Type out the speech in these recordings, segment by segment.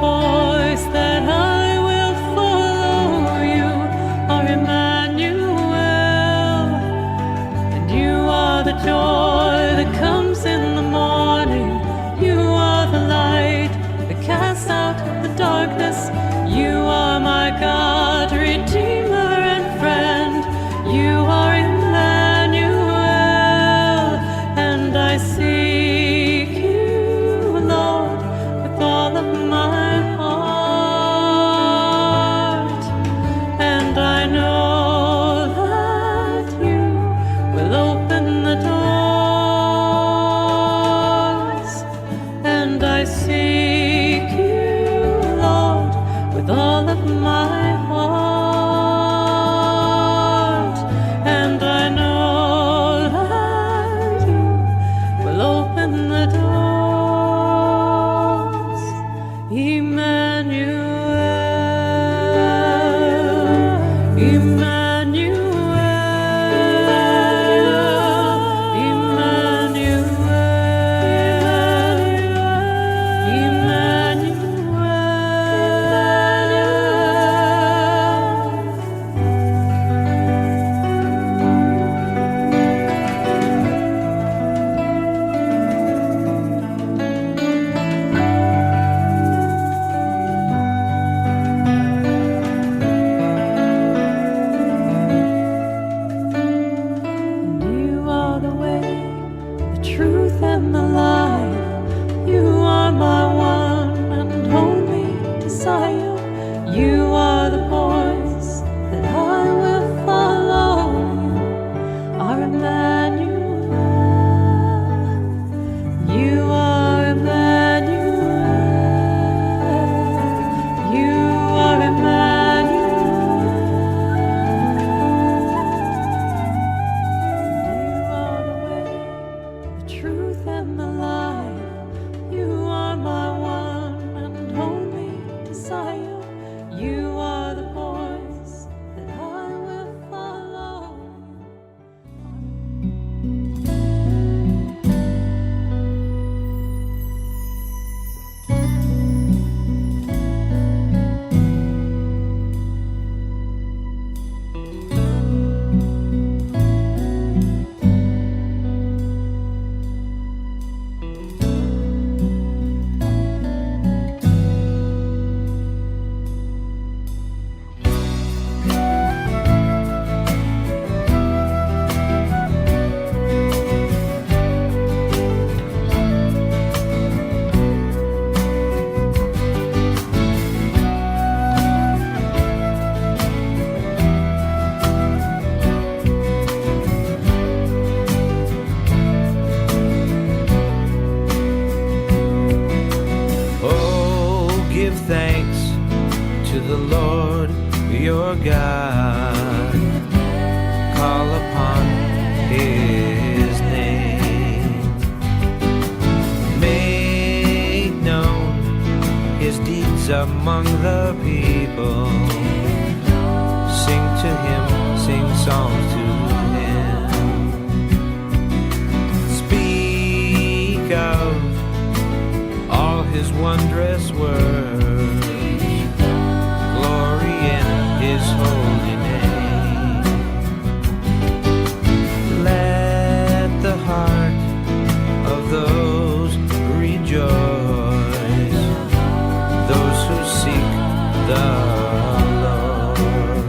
voice that I will follow. You are Emmanuel, and you are the joy that comes in the morning. You are the light that casts out the darkness. You are my God, Redeemer and friend. You are Emmanuel, and I seek you, Lord, with all of my heart. And I know that you will open the doors. And I seek you, Lord, with all of my heart. And I know that you will open the doors. Emmanuel, Emmanuel, You are the way, the truth, and the life. You are my one and only desire. You are the voice that I will follow. You are Emmanuel. You are Emmanuel. You are Emmanuel. You are the way, the truth, and the life. You are my one and only desire. You are the voice that I will follow. Oh, give thanks to the Lord your God. Call upon his name. Make known his deeds among the people. Sing to him, sing songs to him. Speak of all his wondrous works. Glory in his holy name. Let the heart of those rejoice, those who seek the Lord.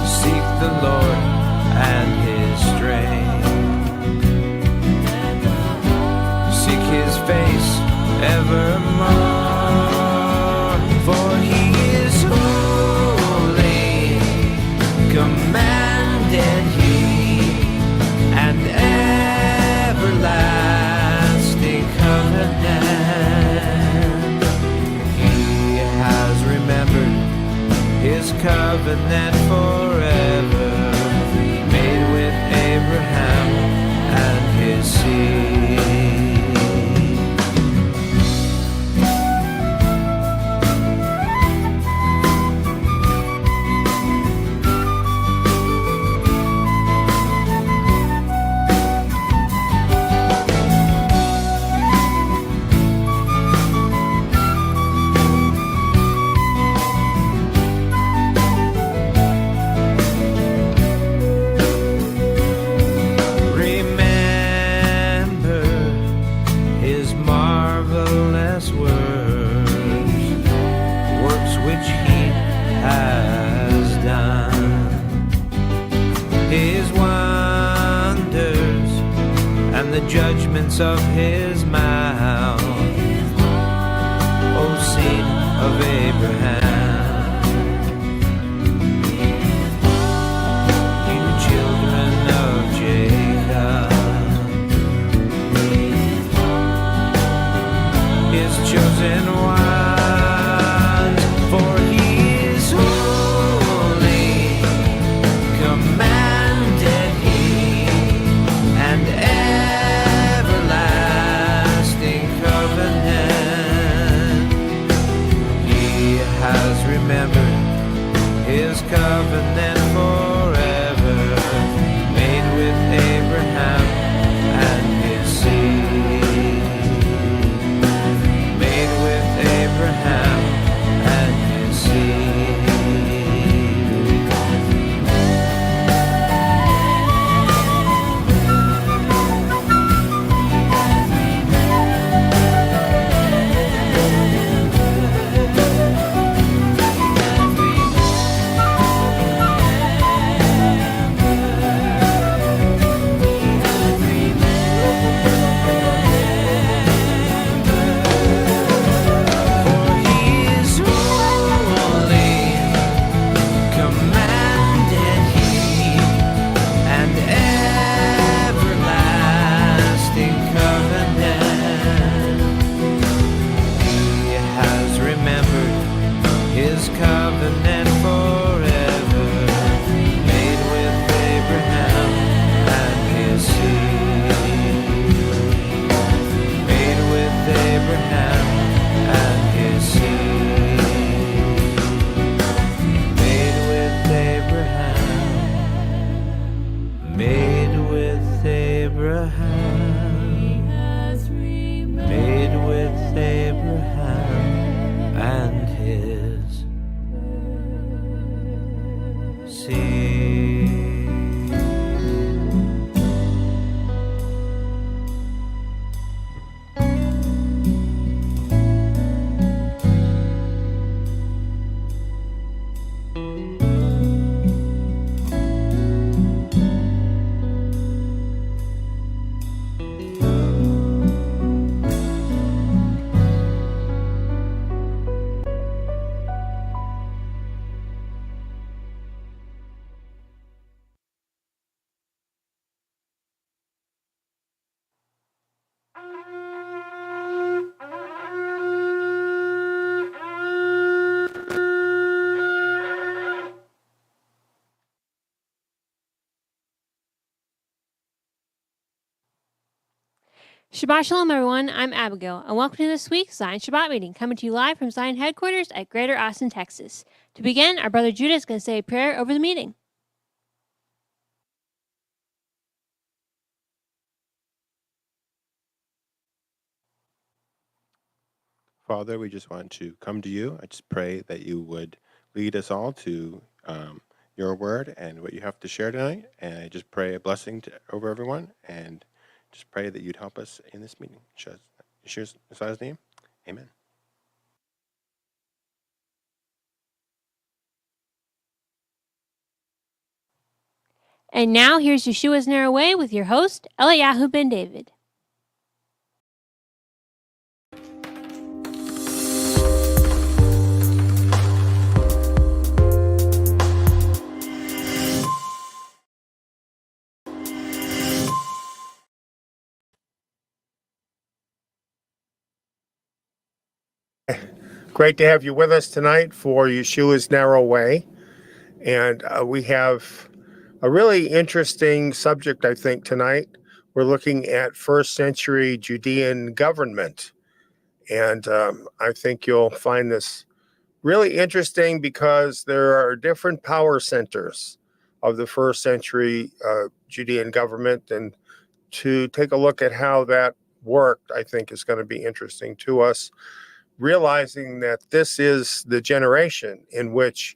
Seek the Lord and his strength. Seek his face evermore. For he is holy, commanded he, and everlasting covenant. He has remembered his covenant forever, made with Abraham and his seed. words of his mouth. O seed of Abraham, you children of Jacob, his chosen ones, for he is holy, commanded he, and everlasting covenant. He has remembered his covenant forever, made with Abraham and his seed, made with Abraham and his seed. For he is holy, commanded he, and everlasting covenant. He has remembered his covenant forever, made with Abraham and his seed, made with Abraham and his seed, made with Abraham, made with Abraham, made with Abraham and his seed. Shabbat Shalom, everyone. I'm Abigail, and welcome to this week's Zion Shabbat meeting, coming to you live from Zion headquarters at Greater Austin, Texas. To begin, our brother Judah is going to say a prayer over the meeting. Father, we just want to come to you. I just pray that you would lead us all to your word and what you have to share tonight. And I just pray a blessing over everyone, and just pray that you'd help us in this meeting. In Yeshua's Messiah's name, amen. And now, here's Yeshua's Narrow Way with your host, Eliyahu ben David. Great to have you with us tonight for Yeshua's Narrow Way. And we have a really interesting subject, I think, tonight. We're looking at first century Judean government. And I think you'll find this really interesting because there are different power centers of the first century Judean government. And to take a look at how that worked, I think is going to be interesting to us, realizing that this is the generation in which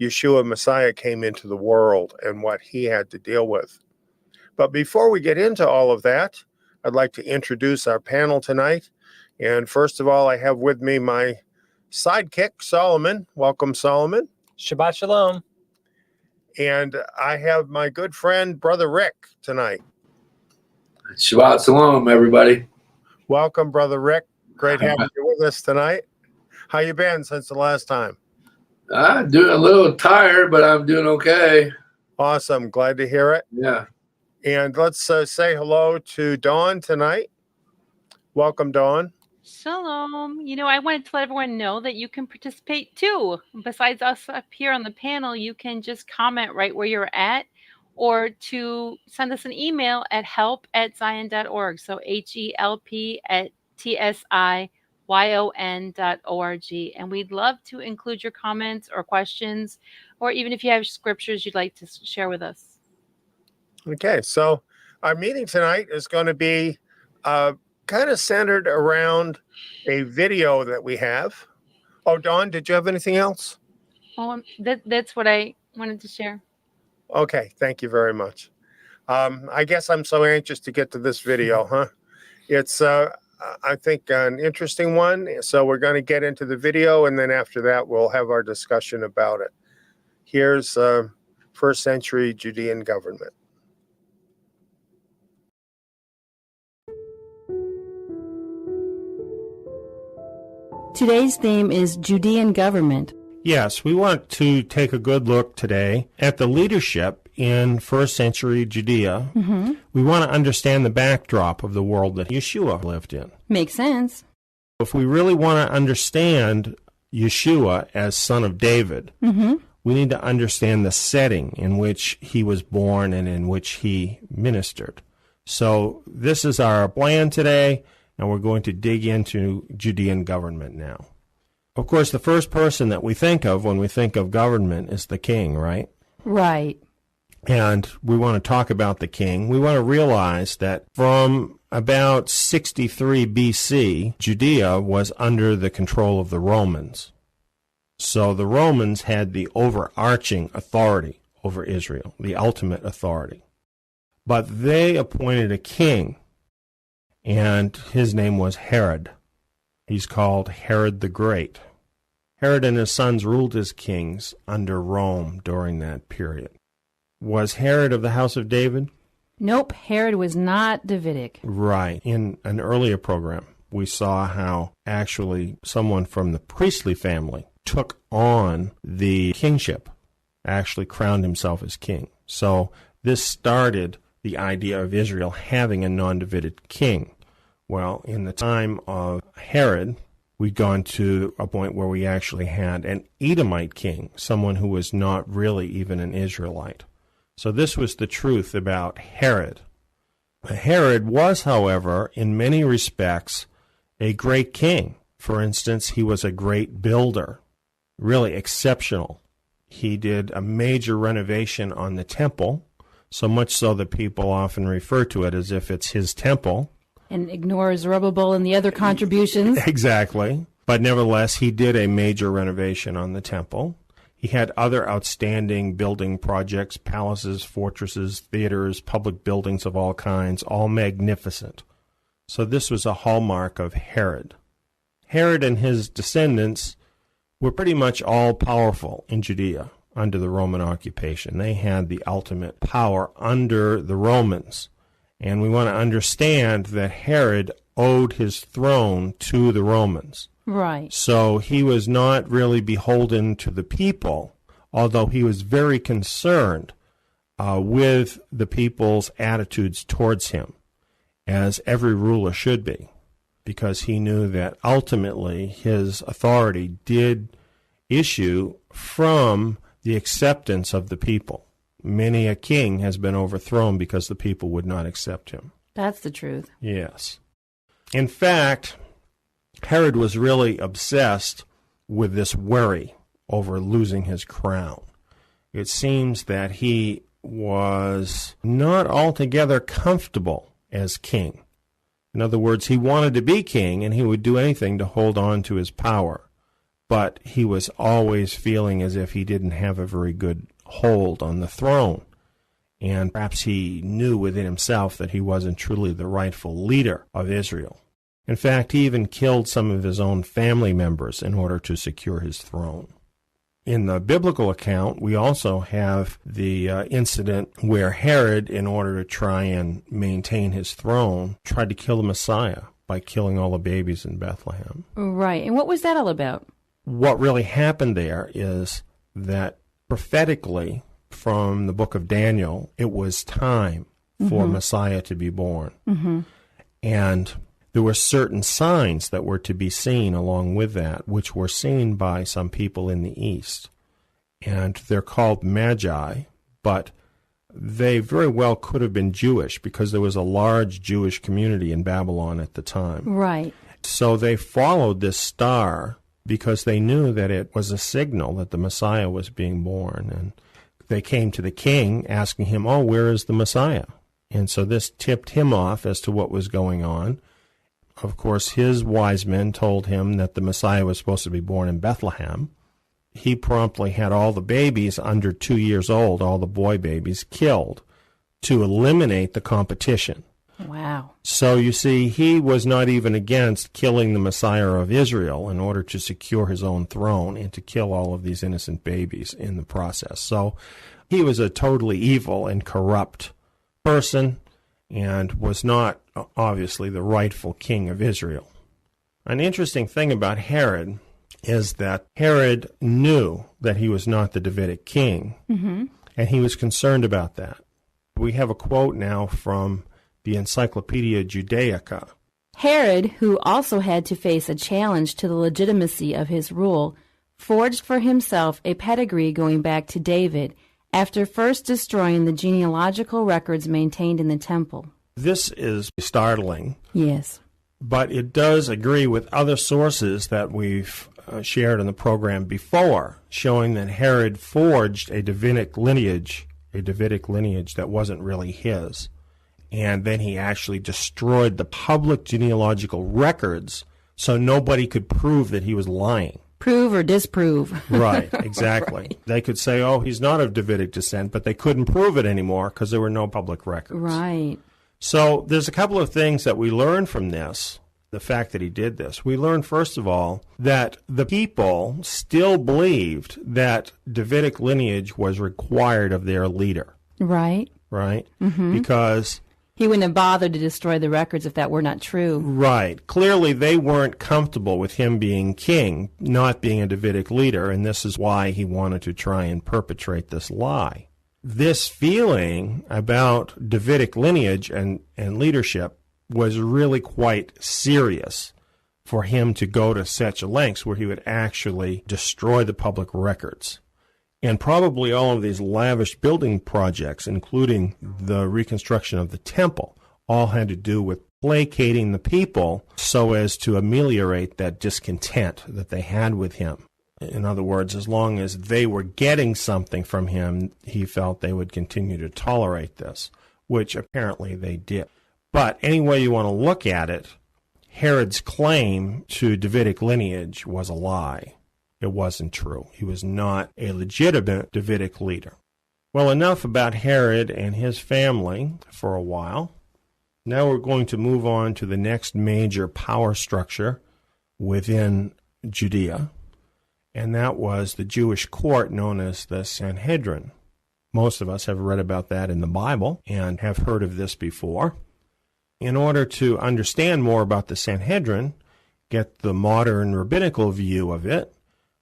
Yeshua Messiah came into the world and what he had to deal with. But before we get into all of that, I'd like to introduce our panel tonight. And first of all, I have with me my sidekick, Solomon. Welcome, Solomon. Shabbat Shalom. And I have my good friend, Brother Rick, tonight. Shabbat Shalom, everybody. Welcome, Brother Rick. Great having you with us tonight. How you been since the last time? I'm doing a little tired, but I'm doing okay. Awesome. Glad to hear it. Yeah. And let's say hello to Dawn tonight. Welcome, Dawn. Shalom. I wanted to let everyone know that you can participate too. Besides us up here on the panel, you can just comment right where you're at or to send us an email at help@zion.org. So HELP@TSIYON.org. And we'd love to include your comments or questions, or even if you have scriptures you'd like to share with us. Okay, so our meeting tonight is going to be kind of centered around a video that we have. Oh, Dawn, did you have anything else? Oh, that's what I wanted to share. Okay, thank you very much. I guess I'm so anxious to get to this video, huh? It's, I think, an interesting one. So we're going to get into the video, and then after that, we'll have our discussion about it. Here's first century Judean government. Today's theme is Judean government. Yes, we want to take a good look today at the leadership in first century Judea. Mm-hmm. We want to understand the backdrop of the world that Yeshua lived in. Makes sense. If we really want to understand Yeshua as son of David, Mm-hmm. we need to understand the setting in which he was born and in which he ministered. So this is our plan today, and we're going to dig into Judean government now. Of course, the first person that we think of when we think of government is the king, right? Right. And we want to talk about the king. We want to realize that from about 63 BC, Judea was under the control of the Romans. So the Romans had the overarching authority over Israel, the ultimate authority. But they appointed a king, and his name was Herod. He's called Herod the Great. Herod and his sons ruled as kings under Rome during that period. Was Herod of the house of David? Nope, Herod was not Davidic. Right. In an earlier program, we saw how actually someone from the priestly family took on the kingship, actually crowned himself as king. So this started the idea of Israel having a non-Davidic king. Well, in the time of Herod, we'd gone to a point where we actually had an Edomite king, someone who was not really even an Israelite. So this was the truth about Herod. Herod was, however, in many respects, a great king. For instance, he was a great builder, really exceptional. He did a major renovation on the temple, so much so that people often refer to it as if it's his temple. And ignores Zerubbabel and the other contributions. Exactly. But nevertheless, he did a major renovation on the temple. He had other outstanding building projects, palaces, fortresses, theaters, public buildings of all kinds, all magnificent. So this was a hallmark of Herod. Herod and his descendants were pretty much all powerful in Judea under the Roman occupation. They had the ultimate power under the Romans. And we want to understand that Herod owed his throne to the Romans. Right. So he was not really beholden to the people, although he was very concerned with the people's attitudes towards him, as every ruler should be, because he knew that ultimately his authority did issue from the acceptance of the people. Many a king has been overthrown because the people would not accept him. That's the truth. Yes. In fact, Herod was really obsessed with this worry over losing his crown. It seems that he was not altogether comfortable as king. In other words, he wanted to be king, and he would do anything to hold on to his power. But he was always feeling as if he didn't have a very good hold on the throne. And perhaps he knew within himself that he wasn't truly the rightful leader of Israel. In fact, he even killed some of his own family members in order to secure his throne. In the biblical account, we also have the incident where Herod, in order to try and maintain his throne, tried to kill the Messiah by killing all the babies in Bethlehem. Right. And what was that all about? What really happened there is that prophetically, from the book of Daniel, it was time for Messiah to be born. And there were certain signs that were to be seen along with that, which were seen by some people in the East. And they're called Magi, but they very well could have been Jewish because there was a large Jewish community in Babylon at the time. Right. So they followed this star because they knew that it was a signal that the Messiah was being born. And they came to the king asking him, oh, where is the Messiah? And so this tipped him off as to what was going on. Of course, his wise men told him that the Messiah was supposed to be born in Bethlehem. He promptly had all the babies under 2 years old, all the boy babies, killed to eliminate the competition. Wow. So you see, he was not even against killing the Messiah of Israel in order to secure his own throne and to kill all of these innocent babies in the process. So he was a totally evil and corrupt person and was not, obviously, the rightful king of Israel. An interesting thing about Herod is that Herod knew that he was not the Davidic king, and he was concerned about that. We have a quote now from the Encyclopedia Judaica. Herod, who also had to face a challenge to the legitimacy of his rule, forged for himself a pedigree going back to David, after first destroying the genealogical records maintained in the temple. This is startling. Yes. But it does agree with other sources that we've shared in the program before, showing that Herod forged a Davidic lineage that wasn't really his. And then he actually destroyed the public genealogical records so nobody could prove that he was lying. Prove or disprove. Right, exactly. Right. They could say, oh, he's not of Davidic descent, but they couldn't prove it anymore because there were no public records. Right. So there's a couple of things that we learn from this, the fact that he did this. We learn, first of all, that the people still believed that Davidic lineage was required of their leader. Right. Right? Because he wouldn't have bothered to destroy the records if that were not true. Right. Clearly, they weren't comfortable with him being king, not being a Davidic leader, and this is why he wanted to try and perpetrate this lie. This feeling about Davidic lineage and leadership was really quite serious for him to go to such lengths where he would actually destroy the public records. And probably all of these lavish building projects, including the reconstruction of the temple, all had to do with placating the people so as to ameliorate that discontent that they had with him. In other words, as long as they were getting something from him, he felt they would continue to tolerate this, which apparently they did. But any way you want to look at it, Herod's claim to Davidic lineage was a lie. It wasn't true. He was not a legitimate Davidic leader. Well, enough about Herod and his family for a while. Now we're going to move on to the next major power structure within Judea, and that was the Jewish court known as the Sanhedrin. Most of us have read about that in the Bible and have heard of this before. In order to understand more about the Sanhedrin, get the modern rabbinical view of it,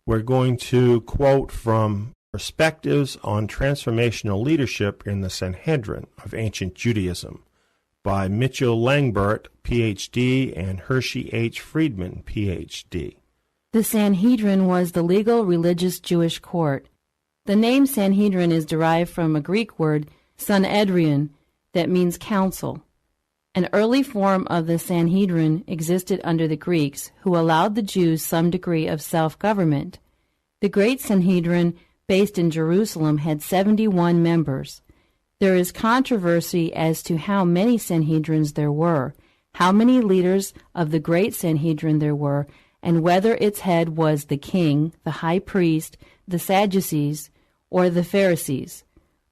we're going to quote from Perspectives on Transformational Leadership in the Sanhedrin of Ancient Judaism by Mitchell Langbert, Ph.D., and Hershey H. Friedman, Ph.D. The Sanhedrin was the legal religious Jewish court. The name Sanhedrin is derived from a Greek word, Sanhedrion, that means council. An early form of the Sanhedrin existed under the Greeks, who allowed the Jews some degree of self-government. The Great Sanhedrin, based in Jerusalem, had 71 members. There is controversy as to how many Sanhedrins there were, how many leaders of the Great Sanhedrin there were, and whether its head was the king, the high priest, the Sadducees, or the Pharisees.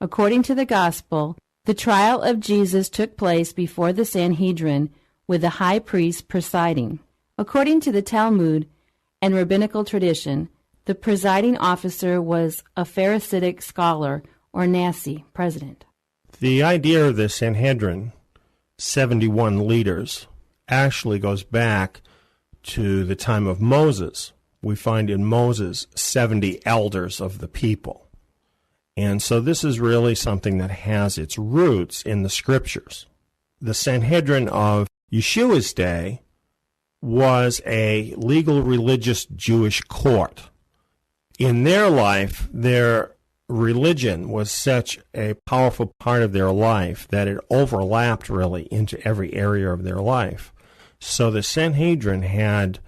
According to the Gospel, the trial of Jesus took place before the Sanhedrin, with the high priest presiding. According to the Talmud and rabbinical tradition, The presiding officer was a Pharisaic scholar, or Nasi, president. The idea of the Sanhedrin, 71 leaders, actually goes back to the time of Moses. We find in Moses 70 elders of the people. And so this is really something that has its roots in the scriptures. The Sanhedrin of Yeshua's day was a legal religious Jewish court. In their life, their religion was such a powerful part of their life that it overlapped really into every area of their life. So the Sanhedrin had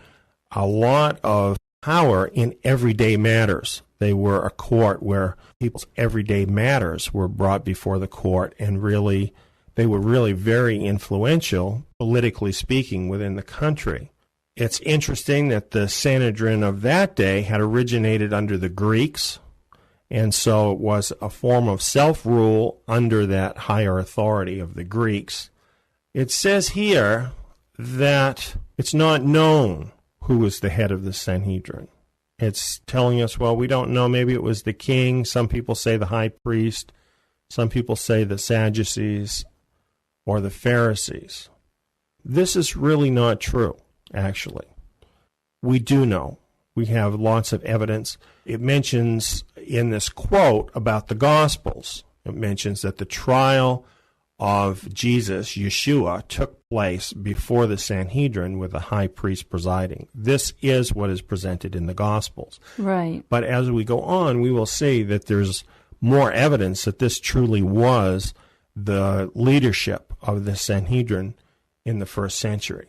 a lot of power in everyday matters. They were a court where people's everyday matters were brought before the court, and really, they were really very influential, politically speaking, within the country. It's interesting that the Sanhedrin of that day had originated under the Greeks, and so it was a form of self-rule under that higher authority of the Greeks. It says here that it's not known who was the head of the Sanhedrin. It's telling us, well, we don't know. Maybe it was the king. Some people say the high priest. Some people say the Sadducees or the Pharisees. This is really not true, actually. We do know. We have lots of evidence. It mentions in this quote about the Gospels, it mentions that the trial of Jesus, Yeshua, took place before the Sanhedrin with the high priest presiding. This is what is presented in the Gospels. Right. But as we go on, we will see that there's more evidence that this truly was the leadership of the Sanhedrin in the first century.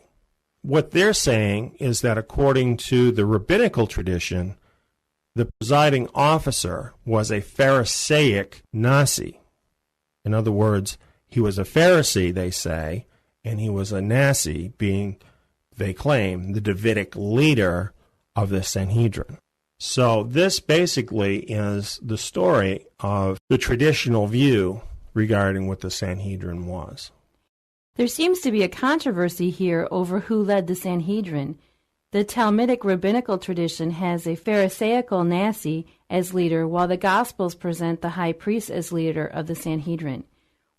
What they're saying is that according to the rabbinical tradition, the presiding officer was a Pharisaic Nasi. In other words, he was a Pharisee, they say, and he was a Nasi, being, they claim, the Davidic leader of the Sanhedrin. So this basically is the story of the traditional view regarding what the Sanhedrin was. There seems to be a controversy here over who led the Sanhedrin. The Talmudic rabbinical tradition has a Pharisaical Nasi as leader, while the Gospels present the high priest as leader of the Sanhedrin.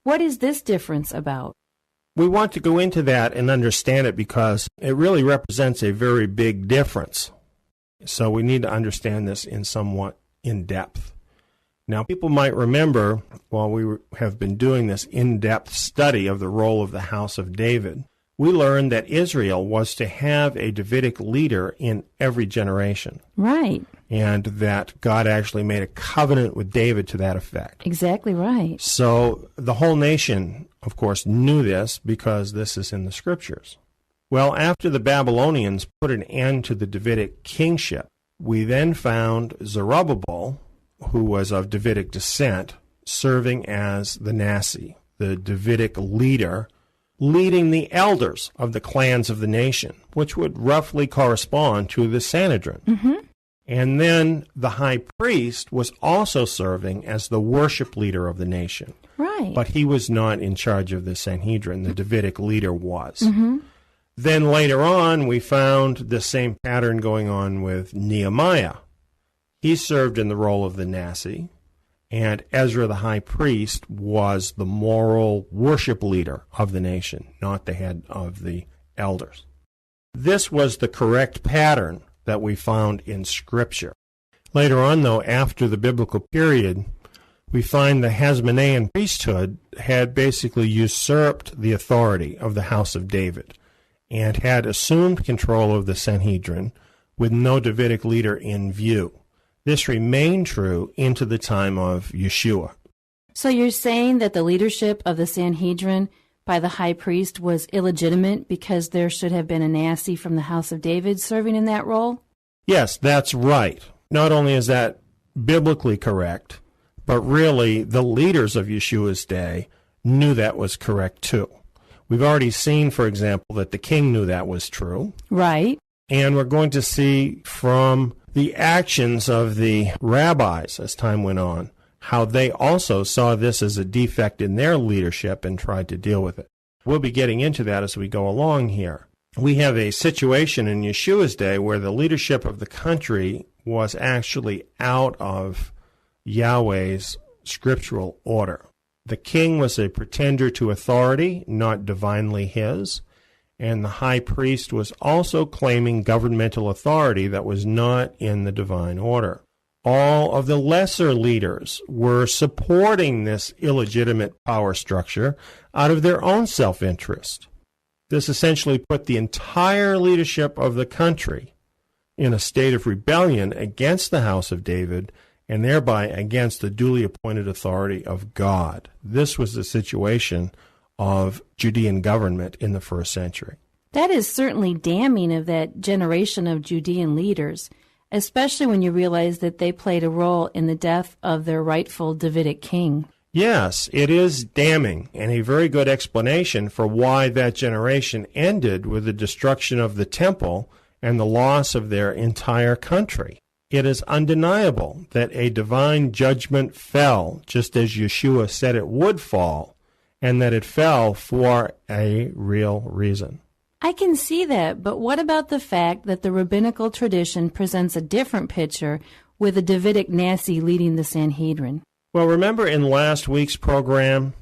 What is this difference about? We want to go into that and understand it because it really represents a very big difference. So we need to understand this in somewhat in depth. Now, people might remember, while we have been doing this in-depth study of the role of the house of David, we learned that Israel was to have a Davidic leader in every generation. Right. And that God actually made a covenant with David to that effect. Exactly right. So the whole nation, of course, knew this because this is in the scriptures. Well, after the Babylonians put an end to the Davidic kingship, we then found Zerubbabel, who was of Davidic descent, serving as the Nasi, the Davidic leader, leading the elders of the clans of the nation, which would roughly correspond to the Sanhedrin. Mm-hmm. And then the high priest was also serving as the worship leader of the nation. Right. But he was not in charge of the Sanhedrin. The Davidic leader was. Mm-hmm. Then later on, we found the same pattern going on with Nehemiah. He served in the role of the Nasi, and Ezra the high priest was the moral worship leader of the nation, not the head of the elders. This was the correct pattern that we found in Scripture. Later on, though, after the biblical period, we find the Hasmonean priesthood had basically usurped the authority of the house of David and had assumed control of the Sanhedrin with no Davidic leader in view. This remained true into the time of Yeshua. So you're saying that the leadership of the Sanhedrin by the high priest was illegitimate because there should have been a Nasi from the house of David serving in that role? Yes, that's right. Not only is that biblically correct, but really the leaders of Yeshua's day knew that was correct too. We've already seen, for example, that the king knew that was true. Right. And we're going to see from the actions of the rabbis as time went on, how they also saw this as a defect in their leadership and tried to deal with it. We'll be getting into that as we go along here. we have a situation in Yeshua's day where the leadership of the country was actually out of Yahweh's scriptural order. The king was a pretender to authority, not divinely his, and the high priest was also claiming governmental authority that was not in the divine order. All of the lesser leaders were supporting this illegitimate power structure out of their own self-interest. This essentially put the entire leadership of the country in a state of rebellion against the house of David and thereby against the duly appointed authority of God. This was the situation of Judean government in the first century. That is certainly damning of that generation of Judean leaders, especially when you realize that they played a role in the death of their rightful Davidic king. Yes, it is damning, and a very good explanation for why that generation ended with the destruction of the temple and the loss of their entire country. It is undeniable that a divine judgment fell, just as Yeshua said it would fall, and that it fell for a real reason. I can see that, but what about the fact that the rabbinical tradition presents a different picture with the Davidic Nasi leading the Sanhedrin? Well, remember in last week's program,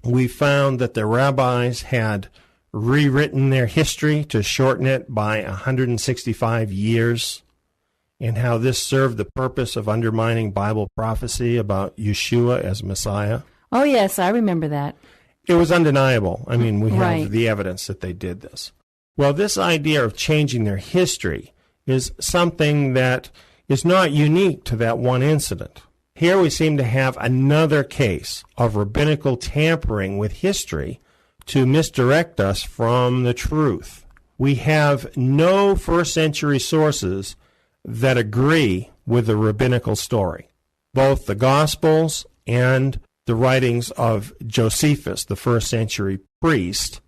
we found that the rabbis had rewritten their history to shorten it by 165 years, and how this served the purpose of undermining Bible prophecy about Yeshua as Messiah. Oh, yes, I remember that. It was undeniable. I mean, we have Right. the evidence that they did this. Well, this idea of changing their history is something that is not unique to that one incident. Here we seem to have another case of rabbinical tampering with history to misdirect us from the truth. We have no first century sources that agree with the rabbinical story. Both the Gospels and the writings of Josephus, the first century priest,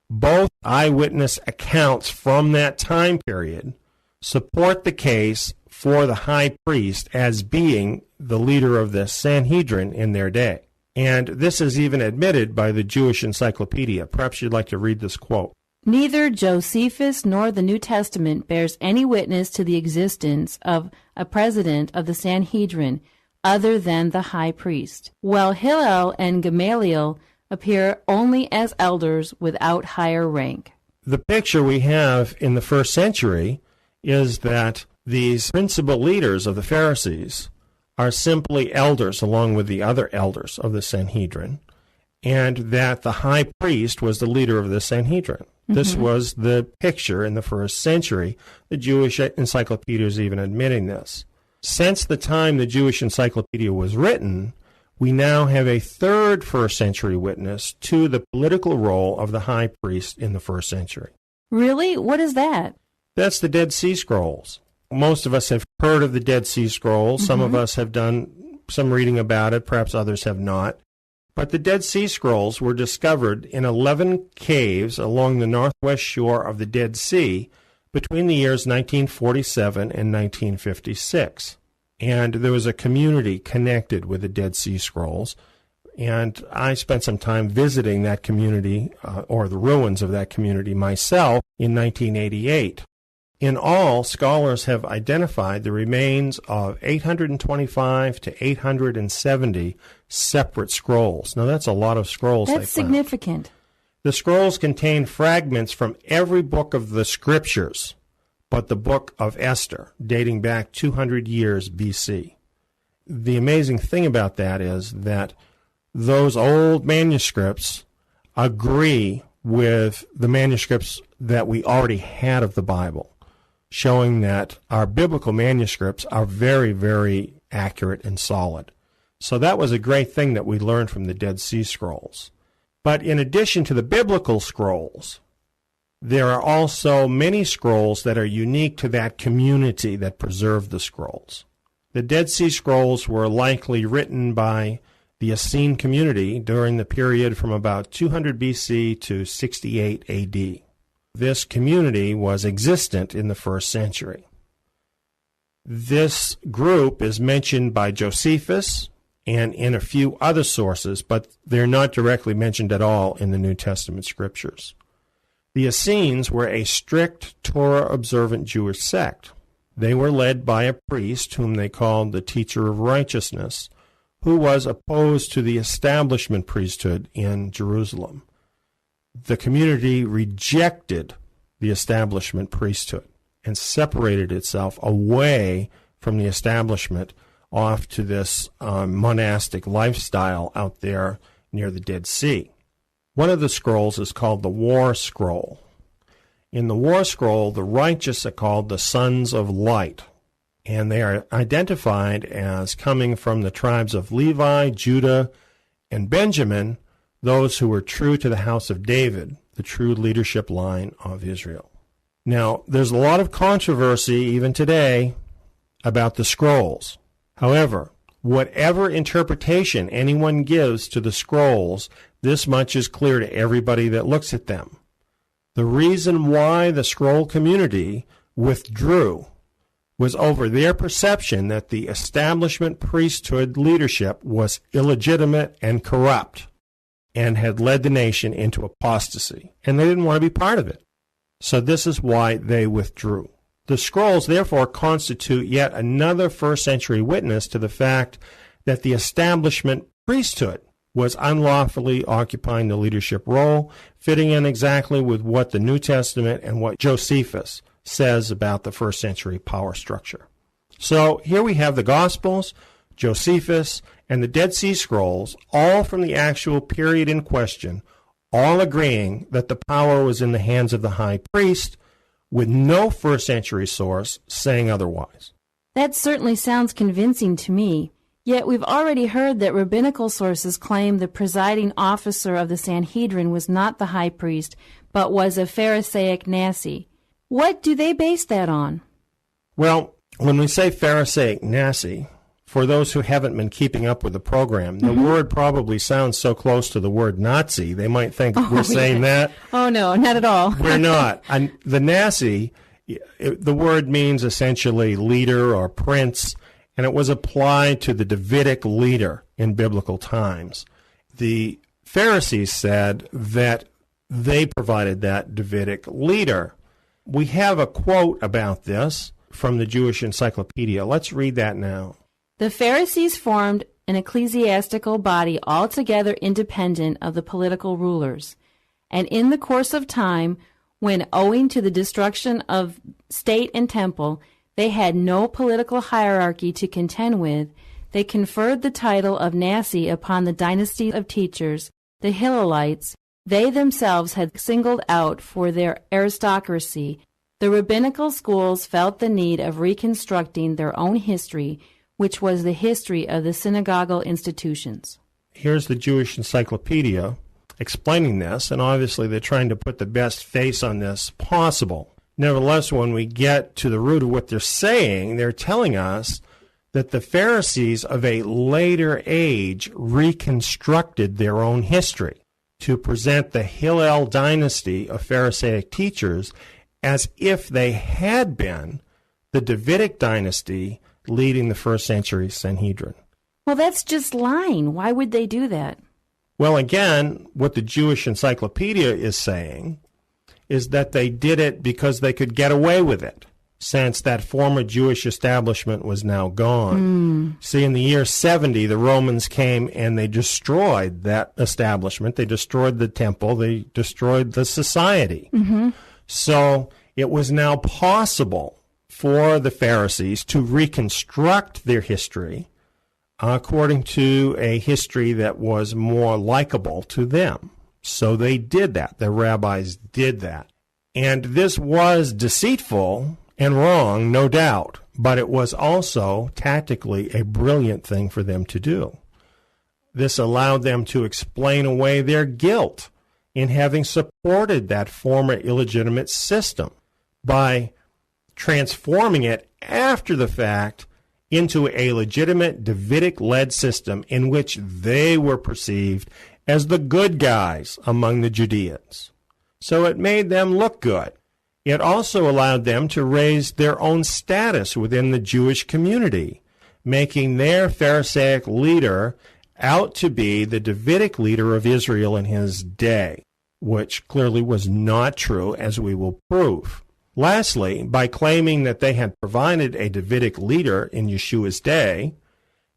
both eyewitness accounts from that time period, support the case for the high priest as being the leader of the Sanhedrin in their day. And this is even admitted by the Jewish Encyclopedia. Perhaps you'd like to read this quote. Neither Josephus nor the New Testament bears any witness to the existence of a president of the Sanhedrin other than the high priest, while Hillel and Gamaliel appear only as elders without higher rank. The picture we have in the first century is that these principal leaders of the Pharisees are simply elders along with the other elders of the Sanhedrin, and that the high priest was the leader of the Sanhedrin. This was the picture in the first century. The Jewish Encyclopedia is even admitting this. Since the time the Jewish Encyclopedia was written, we now have a third first century witness to the political role of the high priest in the first century. Really? What is that? That's the Dead Sea Scrolls. Most of us have heard of the Dead Sea Scrolls. Some of us have done some reading about it. Perhaps others have not. But the Dead Sea Scrolls were discovered in 11 caves along the northwest shore of the Dead Sea between the years 1947 and 1956. And there was a community connected with the Dead Sea Scrolls. And I spent some time visiting that community, or the ruins of that community myself, in 1988. In all, scholars have identified the remains of 825 to 870 separate scrolls. Now, that's a lot of scrolls. That's significant. The scrolls contain fragments from every book of the Scriptures, but the book of Esther, dating back 200 years BC. The amazing thing about that is that those old manuscripts agree with the manuscripts that we already had of the Bible, showing that our biblical manuscripts are very, very accurate and solid. So that was a great thing that we learned from the Dead Sea Scrolls. But in addition to the biblical scrolls, there are also many scrolls that are unique to that community that preserved the scrolls. The Dead Sea Scrolls were likely written by the Essene community during the period from about 200 BC to 68 AD. This community was existent in the first century. This group is mentioned by Josephus and in a few other sources, but they're not directly mentioned at all in the New Testament scriptures. The Essenes were a strict Torah-observant Jewish sect. They were led by a priest whom they called the teacher of righteousness, who was opposed to the establishment priesthood in Jerusalem. The community rejected the establishment priesthood and separated itself away from the establishment off to this monastic lifestyle out there near the Dead Sea. One of the scrolls is called the War Scroll. In the War Scroll, the righteous are called the sons of light, and they are identified as coming from the tribes of Levi, Judah, and Benjamin, those who were true to the house of David, the true leadership line of Israel. Now, there's a lot of controversy even today about the scrolls. However, whatever interpretation anyone gives to the scrolls, this much is clear to everybody that looks at them. The reason why the scroll community withdrew was over their perception that the establishment priesthood leadership was illegitimate and corrupt and had led the nation into apostasy, and they didn't want to be part of it. So this is why they withdrew. The scrolls, therefore, constitute yet another first-century witness to the fact that the establishment priesthood was unlawfully occupying the leadership role, fitting in exactly with what the New Testament and what Josephus says about the first-century power structure. So here we have the Gospels, Josephus, and the Dead Sea Scrolls, all from the actual period in question, all agreeing that the power was in the hands of the high priest, with no first-century source saying otherwise. That certainly sounds convincing to me. Yet we've already heard that rabbinical sources claim the presiding officer of the Sanhedrin was not the high priest, but was a Pharisaic Nasi. What do they base that on? Well, when we say Pharisaic Nasi, for those who haven't been keeping up with the program, the word probably sounds so close to the word Nazi, they might think we're saying that. Oh, no, not at all. We're not. And the Nasi, the word means essentially leader or prince, and it was applied to the Davidic leader in biblical times. The Pharisees said that they provided that Davidic leader. We have a quote about this from the Jewish Encyclopedia. Let's read that now. The Pharisees formed an ecclesiastical body altogether independent of the political rulers, and in the course of time, when owing to the destruction of state and temple, they had no political hierarchy to contend with, they conferred the title of Nasi upon the dynasty of teachers, the Hillelites, they themselves had singled out for their aristocracy. The rabbinical schools felt the need of reconstructing their own history, which was the history of the synagogal institutions. Here's the Jewish Encyclopedia explaining this, and obviously they're trying to put the best face on this possible. Nevertheless, when we get to the root of what they're saying, they're telling us that the Pharisees of a later age reconstructed their own history to present the Hillel dynasty of Pharisaic teachers as if they had been the Davidic dynasty leading the first century Sanhedrin. Well, that's just lying. Why would they do that? Well, again, what the Jewish Encyclopedia is saying is that they did it because they could get away with it, since that former Jewish establishment was now gone. See, in the year 70, the Romans came and they destroyed that establishment. They destroyed the temple. They destroyed the society. So it was now possible for the Pharisees to reconstruct their history according to a history that was more likable to them. So they did that. The rabbis did that. And this was deceitful and wrong, no doubt, but it was also tactically a brilliant thing for them to do. This allowed them to explain away their guilt in having supported that former illegitimate system by transforming it after the fact into a legitimate Davidic-led system in which they were perceived as the good guys among the Judeans. So it made them look good. It also allowed them to raise their own status within the Jewish community, making their Pharisaic leader out to be the Davidic leader of Israel in his day. which clearly was not true, as we will prove. Lastly, by claiming that they had provided a Davidic leader in Yeshua's day,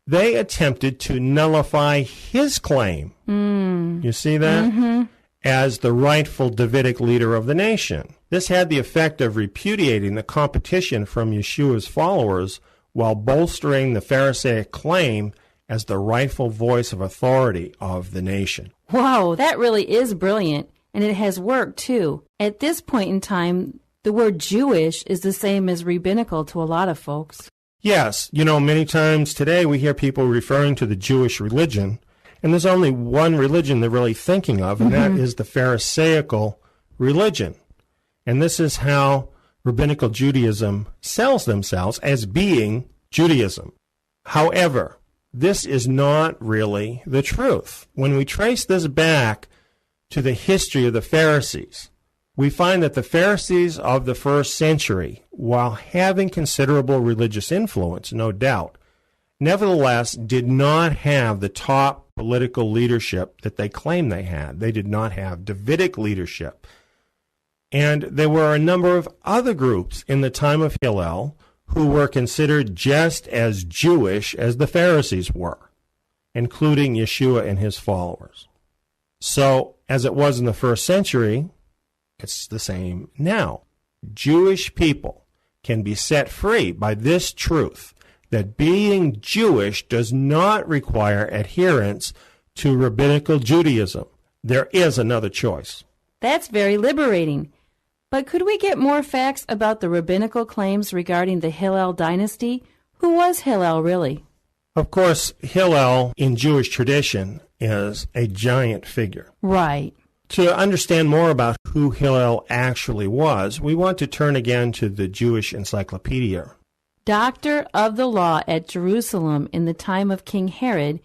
they attempted to nullify his claim. You see that? As the rightful Davidic leader of the nation. This had the effect of repudiating the competition from Yeshua's followers while bolstering the Pharisaic claim as the rightful voice of authority of the nation. Wow, that really is brilliant, and it has worked too. At this point in time, the word Jewish is the same as rabbinical to a lot of folks. Yes, many times today we hear people referring to the Jewish religion, and there's only one religion they're really thinking of, and that is the Pharisaical religion. And this is how rabbinical Judaism sells themselves as being Judaism. However, this is not really the truth. When we trace this back to the history of the Pharisees, we find that the Pharisees of the first century, while having considerable religious influence, no doubt, nevertheless did not have the top political leadership that they claim they had. They did not have Davidic leadership. And there were a number of other groups in the time of Hillel who were considered just as Jewish as the Pharisees were, including Yeshua and his followers. So, as it was in the first century, it's the same now. Jewish people can be set free by this truth, that being Jewish does not require adherence to rabbinical Judaism. There is another choice. That's very liberating. But could we get more facts about the rabbinical claims regarding the Hillel dynasty? Who was Hillel really? Of course, Hillel in Jewish tradition is a giant figure. Right. To understand more about who Hillel actually was, we want to turn again to the Jewish Encyclopedia. Doctor of the law at Jerusalem in the time of King Herod,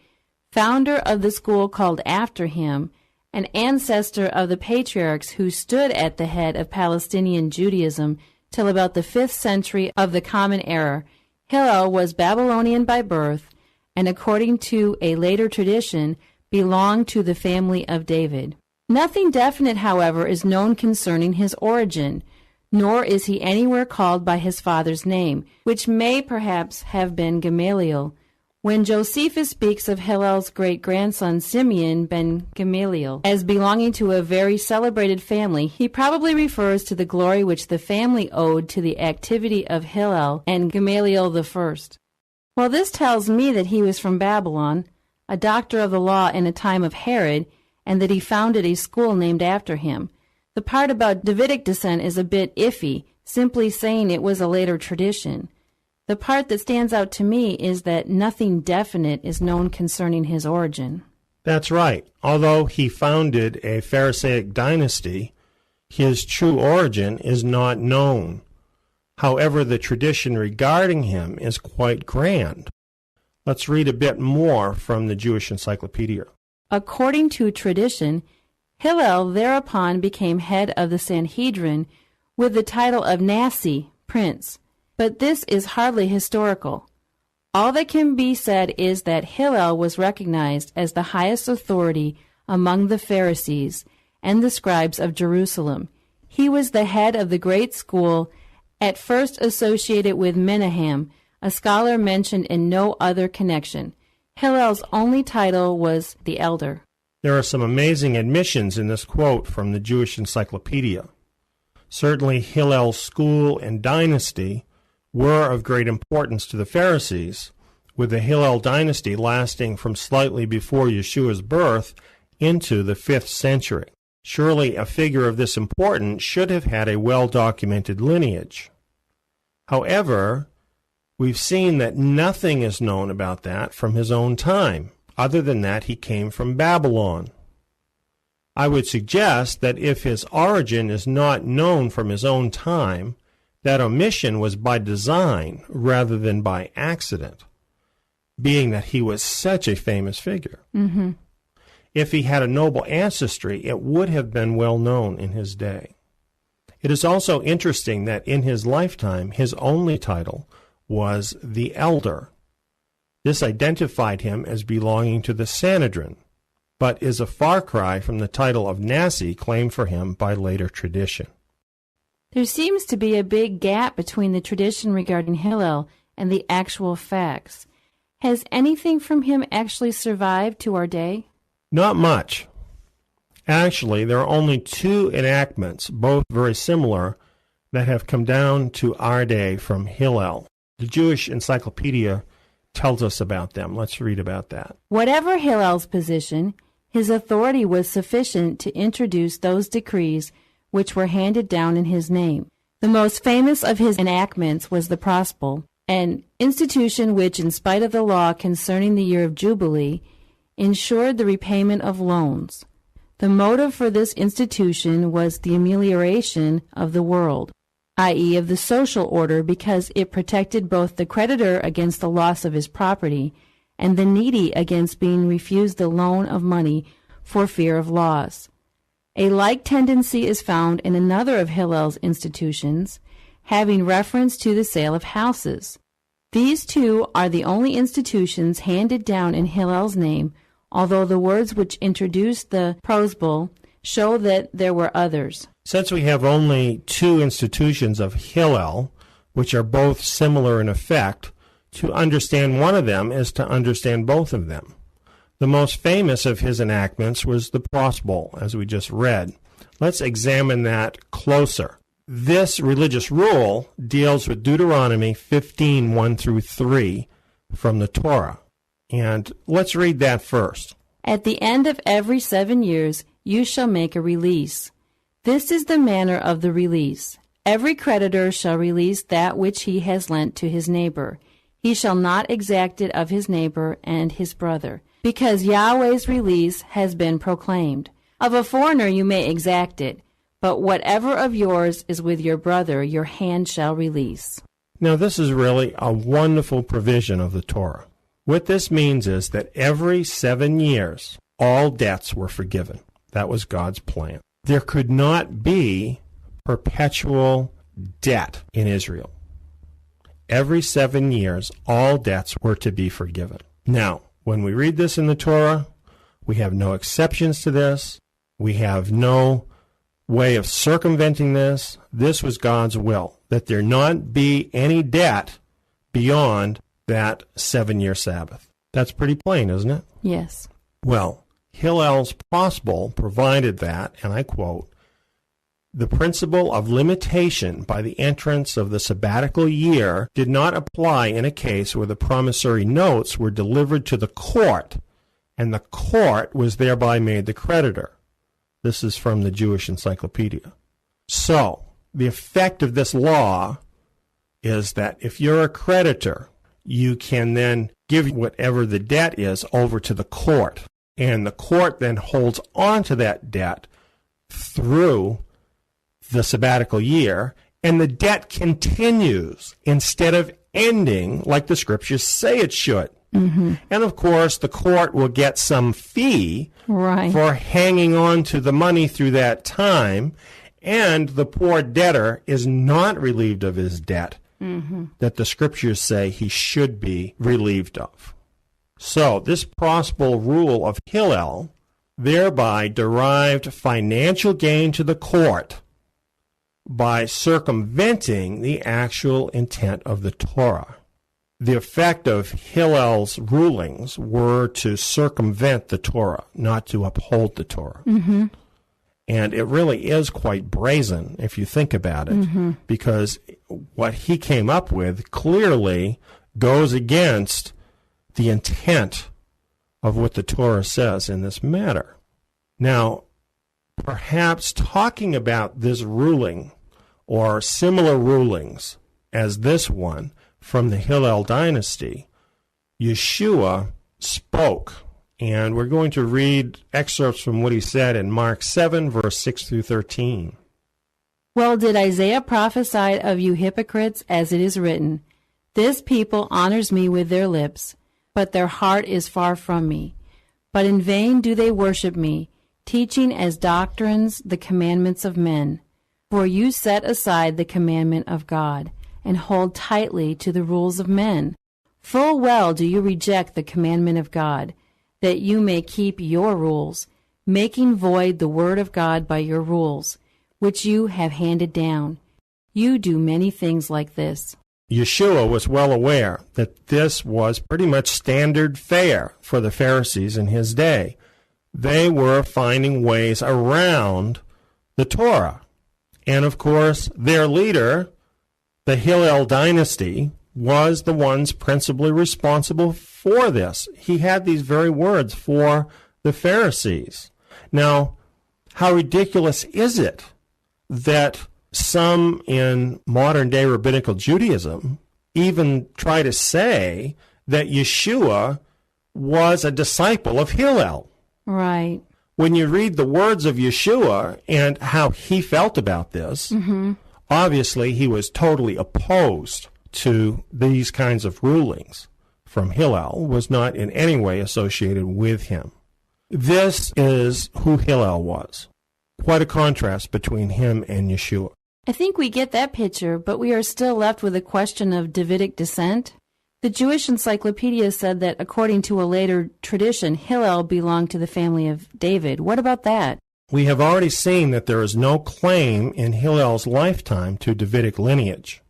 founder of the school called after him, an ancestor of the patriarchs who stood at the head of Palestinian Judaism till about the 5th century of the Common Era, Hillel was Babylonian by birth, and according to a later tradition, belonged to the family of David. Nothing definite, however, is known concerning his origin, nor is he anywhere called by his father's name, which may perhaps have been Gamaliel. When Josephus speaks of Hillel's great-grandson Simeon ben Gamaliel as belonging to a very celebrated family, he probably refers to the glory which the family owed to the activity of Hillel and Gamaliel I. Well, this tells me that he was from Babylon, a doctor of the law in a time of Herod, and that he founded a school named after him. The part about Davidic descent is a bit iffy, simply saying it was a later tradition. The part that stands out to me is that nothing definite is known concerning his origin. That's right. Although he founded a Pharisaic dynasty, his true origin is not known. However, the tradition regarding him is quite grand. Let's read a bit more from the Jewish Encyclopedia. According to tradition, Hillel thereupon became head of the Sanhedrin with the title of Nasi, prince. But this is hardly historical. All that can be said is that Hillel was recognized as the highest authority among the Pharisees and the scribes of Jerusalem. He was the head of the great school, at first associated with Menahem, a scholar mentioned in no other connection. Hillel's only title was the elder. There are some amazing admissions in this quote from the Jewish Encyclopedia. Certainly Hillel's school and dynasty were of great importance to the Pharisees, with the Hillel dynasty lasting from slightly before Yeshua's birth into the 5th century. Surely a figure of this importance should have had a well-documented lineage. However, we've seen that nothing is known about that from his own time, other than that he came from Babylon. I would suggest that if his origin is not known from his own time, that omission was by design rather than by accident, being that he was such a famous figure. Mm-hmm. If he had a noble ancestry, it would have been well known in his day. It is also interesting that in his lifetime, his only title was the elder. This identified him as belonging to the Sanhedrin, but is a far cry from the title of Nasi claimed for him by later tradition. There seems to be a big gap between the tradition regarding Hillel and the actual facts. Has anything from him actually survived to our day? Not much. Actually, there are only two enactments, both very similar, that have come down to our day from Hillel. The Jewish Encyclopedia tells us about them. Let's read about that. Whatever Hillel's position, his authority was sufficient to introduce those decrees which were handed down in his name. The most famous of his enactments was the Prospal, an institution which, in spite of the law concerning the year of Jubilee, ensured the repayment of loans. The motive for this institution was the amelioration of the world, i.e. of the social order, because it protected both the creditor against the loss of his property and the needy against being refused the loan of money for fear of loss. A like tendency is found in another of Hillel's institutions, having reference to the sale of houses. These two are the only institutions handed down in Hillel's name, although the words which introduced the Prospal show that there were others. Since we have only two institutions of Hillel, which are both similar in effect, to understand one of them is to understand both of them. The most famous of his enactments was the Prospal, as we just read. Let's examine that closer. This religious rule deals with Deuteronomy 15, 1 through 3 from the Torah. And let's read that first. At the end of every 7 years you shall make a release. This is the manner of the release. Every creditor shall release that which he has lent to his neighbor. He shall not exact it of his neighbor and his brother, because Yahweh's release has been proclaimed. Of a foreigner you may exact it, but whatever of yours is with your brother, your hand shall release. Now, this is really a wonderful provision of the Torah. What this means is that every 7 years, all debts were forgiven. That was God's plan. There could not be perpetual debt in Israel. Every 7 years, all debts were to be forgiven. Now, when we read this in the Torah, we have no exceptions to this. We have no way of circumventing this. This was God's will, that there not be any debt beyond that 7-year Sabbath. That's pretty plain, isn't it? Yes. Well, Hillel's Prospal provided that, and I quote, "The principle of limitation by the entrance of the sabbatical year did not apply in a case where the promissory notes were delivered to the court, and the court was thereby made the creditor." This is from the Jewish Encyclopedia. So, the effect of this law is that if you're a creditor, you can then give whatever the debt is over to the court, and the court then holds on to that debt through the sabbatical year, and the debt continues instead of ending like the scriptures say it should. Mm-hmm. And of course, the court will get some fee for hanging on to the money through that time, and the poor debtor is not relieved of his debt that the scriptures say he should be relieved of. So this Prospal rule of Hillel thereby derived financial gain to the court by circumventing the actual intent of the Torah. The effect of Hillel's rulings were to circumvent the Torah, not to uphold the Torah. Mm-hmm. And it really is quite brazen if you think about it, because what he came up with clearly goes against the intent of what the Torah says in this matter. Now, perhaps talking about this ruling or similar rulings as this one from the Hillel dynasty, Yeshua spoke. And we're going to read excerpts from what he said in Mark 7, verse 6 through 13. Well, did Isaiah prophesy of you hypocrites, as it is written, "This people honors me with their lips, but their heart is far from me. But in vain do they worship me, teaching as doctrines the commandments of men. For you set aside the commandment of God, and hold tightly to the rules of men. Full well do you reject the commandment of God. that you may keep your rules, making void the word of God by your rules, which you have handed down. You do many things like this. Yeshua was well aware that this was pretty much standard fare for the Pharisees in his day. They were finding ways around the Torah. And of course, their leader, the Hillel dynasty, was the ones principally responsible for this. He had these very words for the Pharisees. Now, how ridiculous is it that some in modern-day rabbinical Judaism even try to say that Yeshua was a disciple of Hillel? Right. When you read the words of Yeshua and how he felt about this, obviously he was totally opposed to these kinds of rulings from Hillel, was not in any way associated with him. This is who Hillel was. Quite a contrast between him and Yeshua. I think we get that picture, but we are still left with the question of Davidic descent. The Jewish Encyclopedia said that according to a later tradition, Hillel belonged to the family of David. What about that? We have already seen that there is no claim in Hillel's lifetime to Davidic lineage.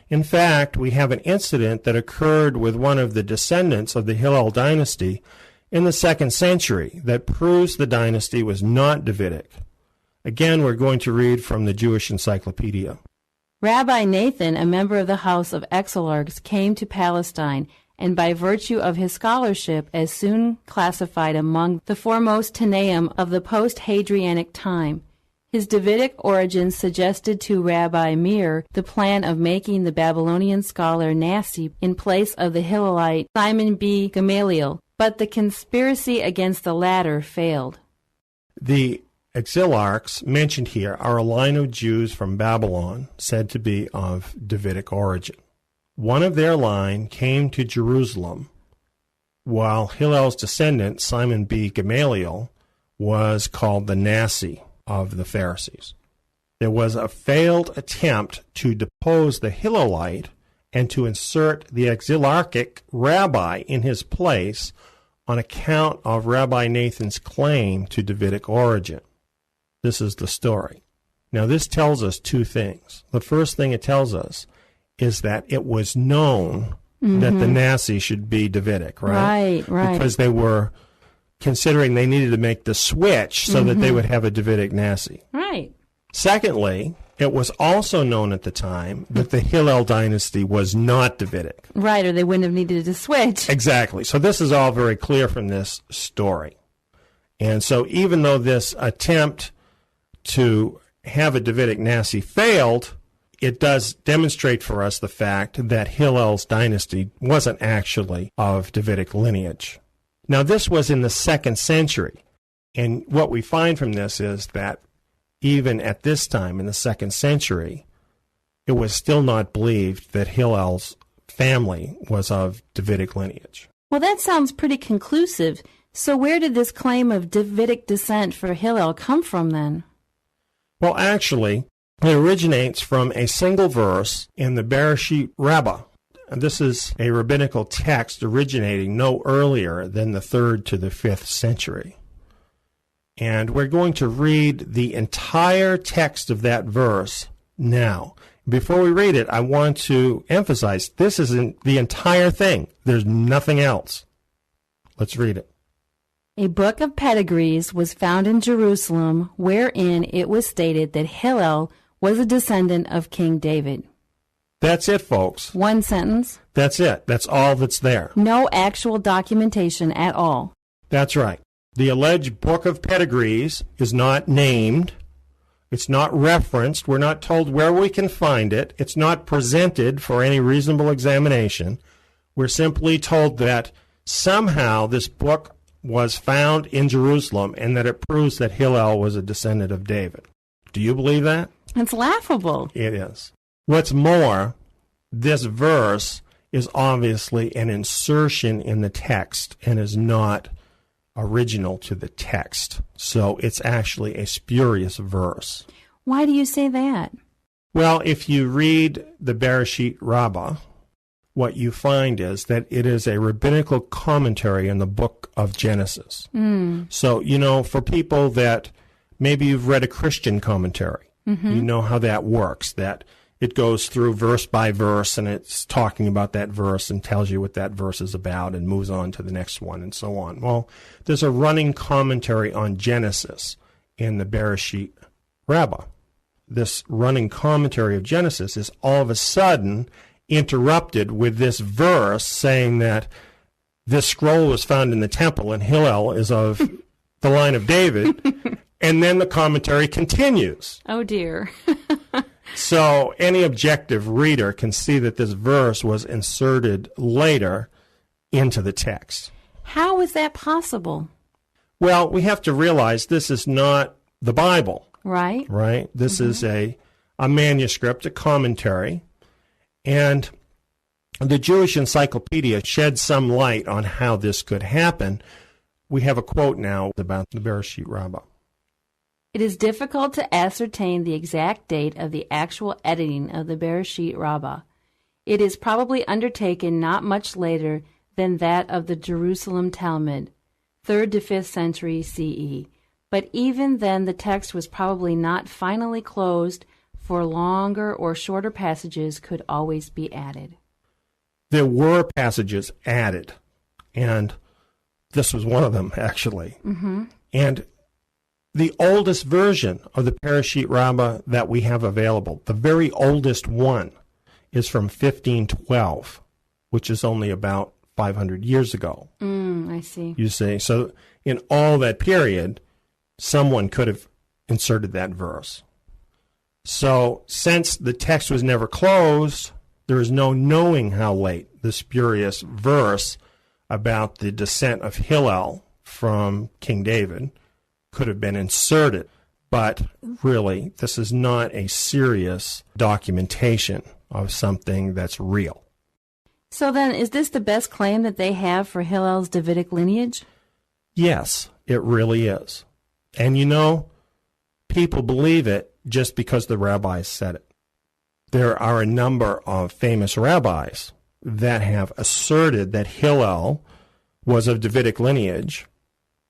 In fact, we have an incident that occurred with one of the descendants of the Hillel dynasty in the 2nd century that proves the dynasty was not Davidic. Again, we're going to read from the Jewish Encyclopedia. Rabbi Nathan, a member of the house of Exarchs, came to Palestine, and by virtue of his scholarship, as soon classified among the foremost Tanaim of the post-Hadrianic time. His Davidic origins suggested to Rabbi Meir the plan of making the Babylonian scholar Nasi in place of the Hillelite Simon B. Gamaliel, but the conspiracy against the latter failed. The Exarchs mentioned here are a line of Jews from Babylon said to be of Davidic origin. One of their line came to Jerusalem, while Hillel's descendant, Simon B. Gamaliel, was called the Nasi of the Pharisees. There was a failed attempt to depose the Hillelite and to insert the exarchic rabbi in his place on account of Rabbi Nathan's claim to Davidic origin. This is the story. Now, this tells us two things. The first thing it tells us is that it was known that the Nasi should be Davidic, right? Right. Because they were considering they needed to make the switch so that they would have a Davidic Nasi. Right. Secondly, it was also known at the time that the Hillel dynasty was not Davidic. Right, or they wouldn't have needed to switch. Exactly. So this is all very clear from this story. And so even though this attempt to have a Davidic Nasi failed, it does demonstrate for us the fact that Hillel's dynasty wasn't actually of Davidic lineage. Now, this was in the 2nd century, and what we find from this is that even at this time in the 2nd century, it was still not believed that Hillel's family was of Davidic lineage. Well, that sounds pretty conclusive. So where did this claim of Davidic descent for Hillel come from then? Well, actually, it originates from a single verse in the Bereshit Rabbah. And this is a rabbinical text originating no earlier than the 3rd to the 5th century. And we're going to read the entire text of that verse now. Before we read it, I want to emphasize this isn't the entire thing. There's nothing else. Let's read it. A book of pedigrees was found in Jerusalem, wherein it was stated that Hillel was a descendant of King David. That's it, folks. One sentence. That's it. That's all that's there. No actual documentation at all. That's right. The alleged book of pedigrees is not named. It's not referenced. We're not told where we can find it. It's not presented for any reasonable examination. We're simply told that somehow this book was found in Jerusalem and that it proves that Hillel was a descendant of David. Do you believe that? It's laughable. It is. What's more, this verse is obviously an insertion in the text and is not original to the text. So it's actually a spurious verse. Why do you say that? Well, if you read the Bereshit Rabbah, what you find is that it is a rabbinical commentary on the book of Genesis. So, for people that maybe you've read a Christian commentary, you know how that works, that it goes through verse by verse and it's talking about that verse and tells you what that verse is about and moves on to the next one and so on. Well, there's a running commentary on Genesis in the Bereshit Rabbah. This running commentary of Genesis is all of a sudden interrupted with this verse saying that this scroll was found in the temple and Hillel is of the line of David. And then the commentary continues. Oh, dear. So any objective reader can see that this verse was inserted later into the text. How is that possible? Well, we have to realize this is not the Bible. Right. Right? This is a manuscript, a commentary. And the Jewish Encyclopedia sheds some light on how this could happen. We have a quote now about the Bereshit Rabbah. It is difficult to ascertain the exact date of the actual editing of the Bereshit Rabbah. It is probably undertaken not much later than that of the Jerusalem Talmud, 3rd to 5th century CE. But even then the text was probably not finally closed, for longer or shorter passages could always be added. There were passages added, and this was one of them, actually. And the oldest version of the Bereshit Rabbah that we have available, the very oldest one, is from 1512, which is only about 500 years ago. I see. You see? So in all that period, someone could have inserted that verse. So since the text was never closed, there is no knowing how late the spurious verse about the descent of Hillel from King David could have been inserted. But really, this is not a serious documentation of something that's real. So then, is this the best claim that they have for Hillel's Davidic lineage? Yes, it really is. And people believe it just because the rabbis said it. There are a number of famous rabbis that have asserted that Hillel was of Davidic lineage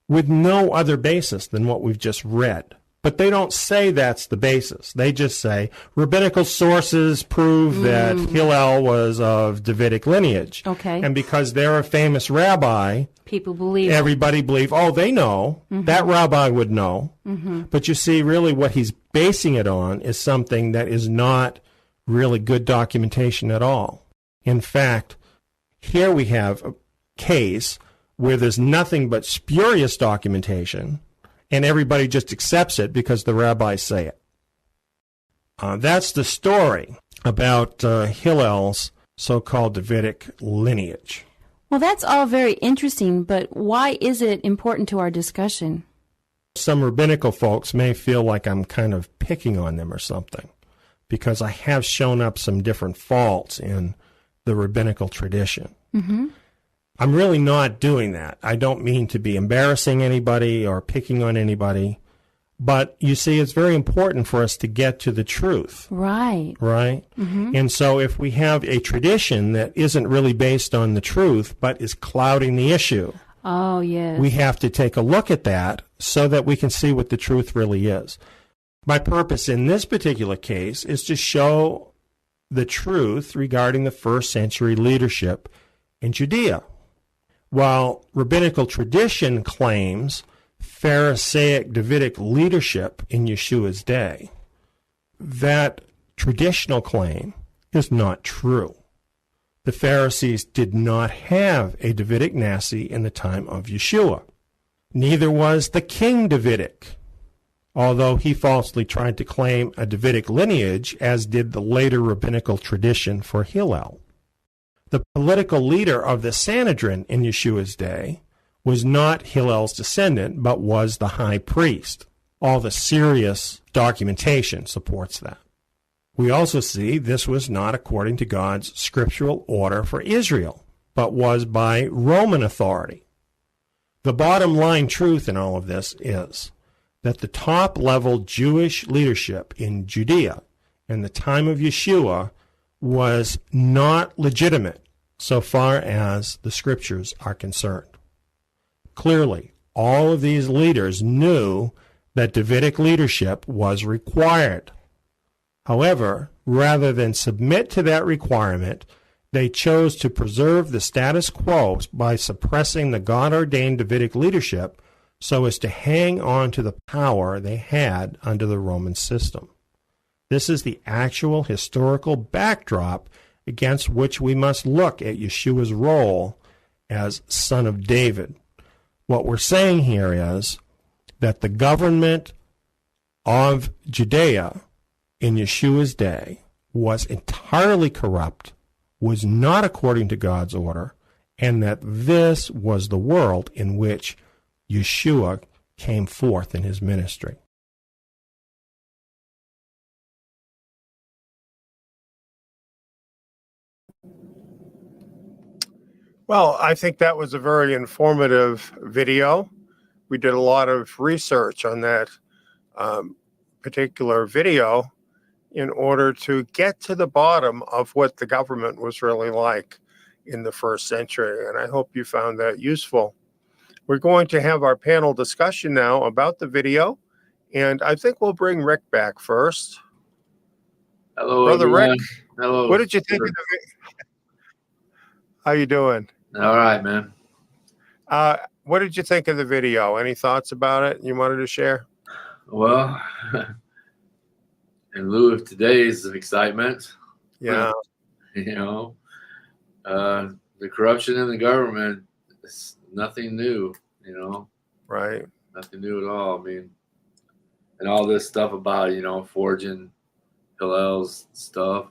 with no other basis than what we've just read. But they don't say that's the basis. They just say rabbinical sources prove that Hillel was of Davidic lineage. Okay. And because they're a famous rabbi, people believe everybody believe, they know. That rabbi would know. But you see, really what he's basing it on is something that is not really good documentation at all. In fact, here we have a case where there's nothing but spurious documentation, and everybody just accepts it because the rabbis say it. That's the story about Hillel's so-called Davidic lineage. Well, that's all very interesting, but why is it important to our discussion? Some rabbinical folks may feel like I'm kind of picking on them or something, because I have shown up some different faults in the rabbinical tradition. I'm really not doing that. I don't mean to be embarrassing anybody or picking on anybody, but you see, it's very important for us to get to the truth. Right. Right? And so if we have a tradition that isn't really based on the truth, but is clouding the issue, oh, yes, we have to take a look at that so that we can see what the truth really is. My purpose in this particular case is to show the truth regarding the first century leadership in Judea. While rabbinical tradition claims Pharisaic Davidic leadership in Yeshua's day, that traditional claim is not true. The Pharisees did not have a Davidic Nasi in the time of Yeshua. Neither was the king Davidic, although he falsely tried to claim a Davidic lineage, as did the later rabbinical tradition for Hillel. The political leader of the Sanhedrin in Yeshua's day was not Hillel's descendant, but was the high priest. All the serious documentation supports that. We also see this was not according to God's scriptural order for Israel, but was by Roman authority. The bottom line truth in all of this is that the top-level Jewish leadership in Judea in the time of Yeshua was not legitimate so far as the scriptures are concerned. Clearly, all of these leaders knew that Davidic leadership was required. However, rather than submit to that requirement, they chose to preserve the status quo by suppressing the God-ordained Davidic leadership so as to hang on to the power they had under the Roman system. This is the actual historical backdrop against which we must look at Yeshua's role as Son of David. What we're saying here is that the government of Judea in Yeshua's day was entirely corrupt, was not according to God's order, and that this was the world in which Yeshua came forth in his ministry. Well, I think that was a very informative video. We did a lot of research on that particular video in order to get to the bottom of what the government was really like in the first century. And I hope you found that useful. We're going to have our panel discussion now about the video. And I think we'll bring Rick back first. Hello, Brother everyone. Rick. Hello. What did you think of the video? How you doing? All right, man. What did you think of the video? Any thoughts about it you wanted to share? Well, in lieu of today's excitement, Yeah. the corruption in the government is nothing new, Right. nothing new at all. I mean, and all this stuff about, forging Hillel's stuff,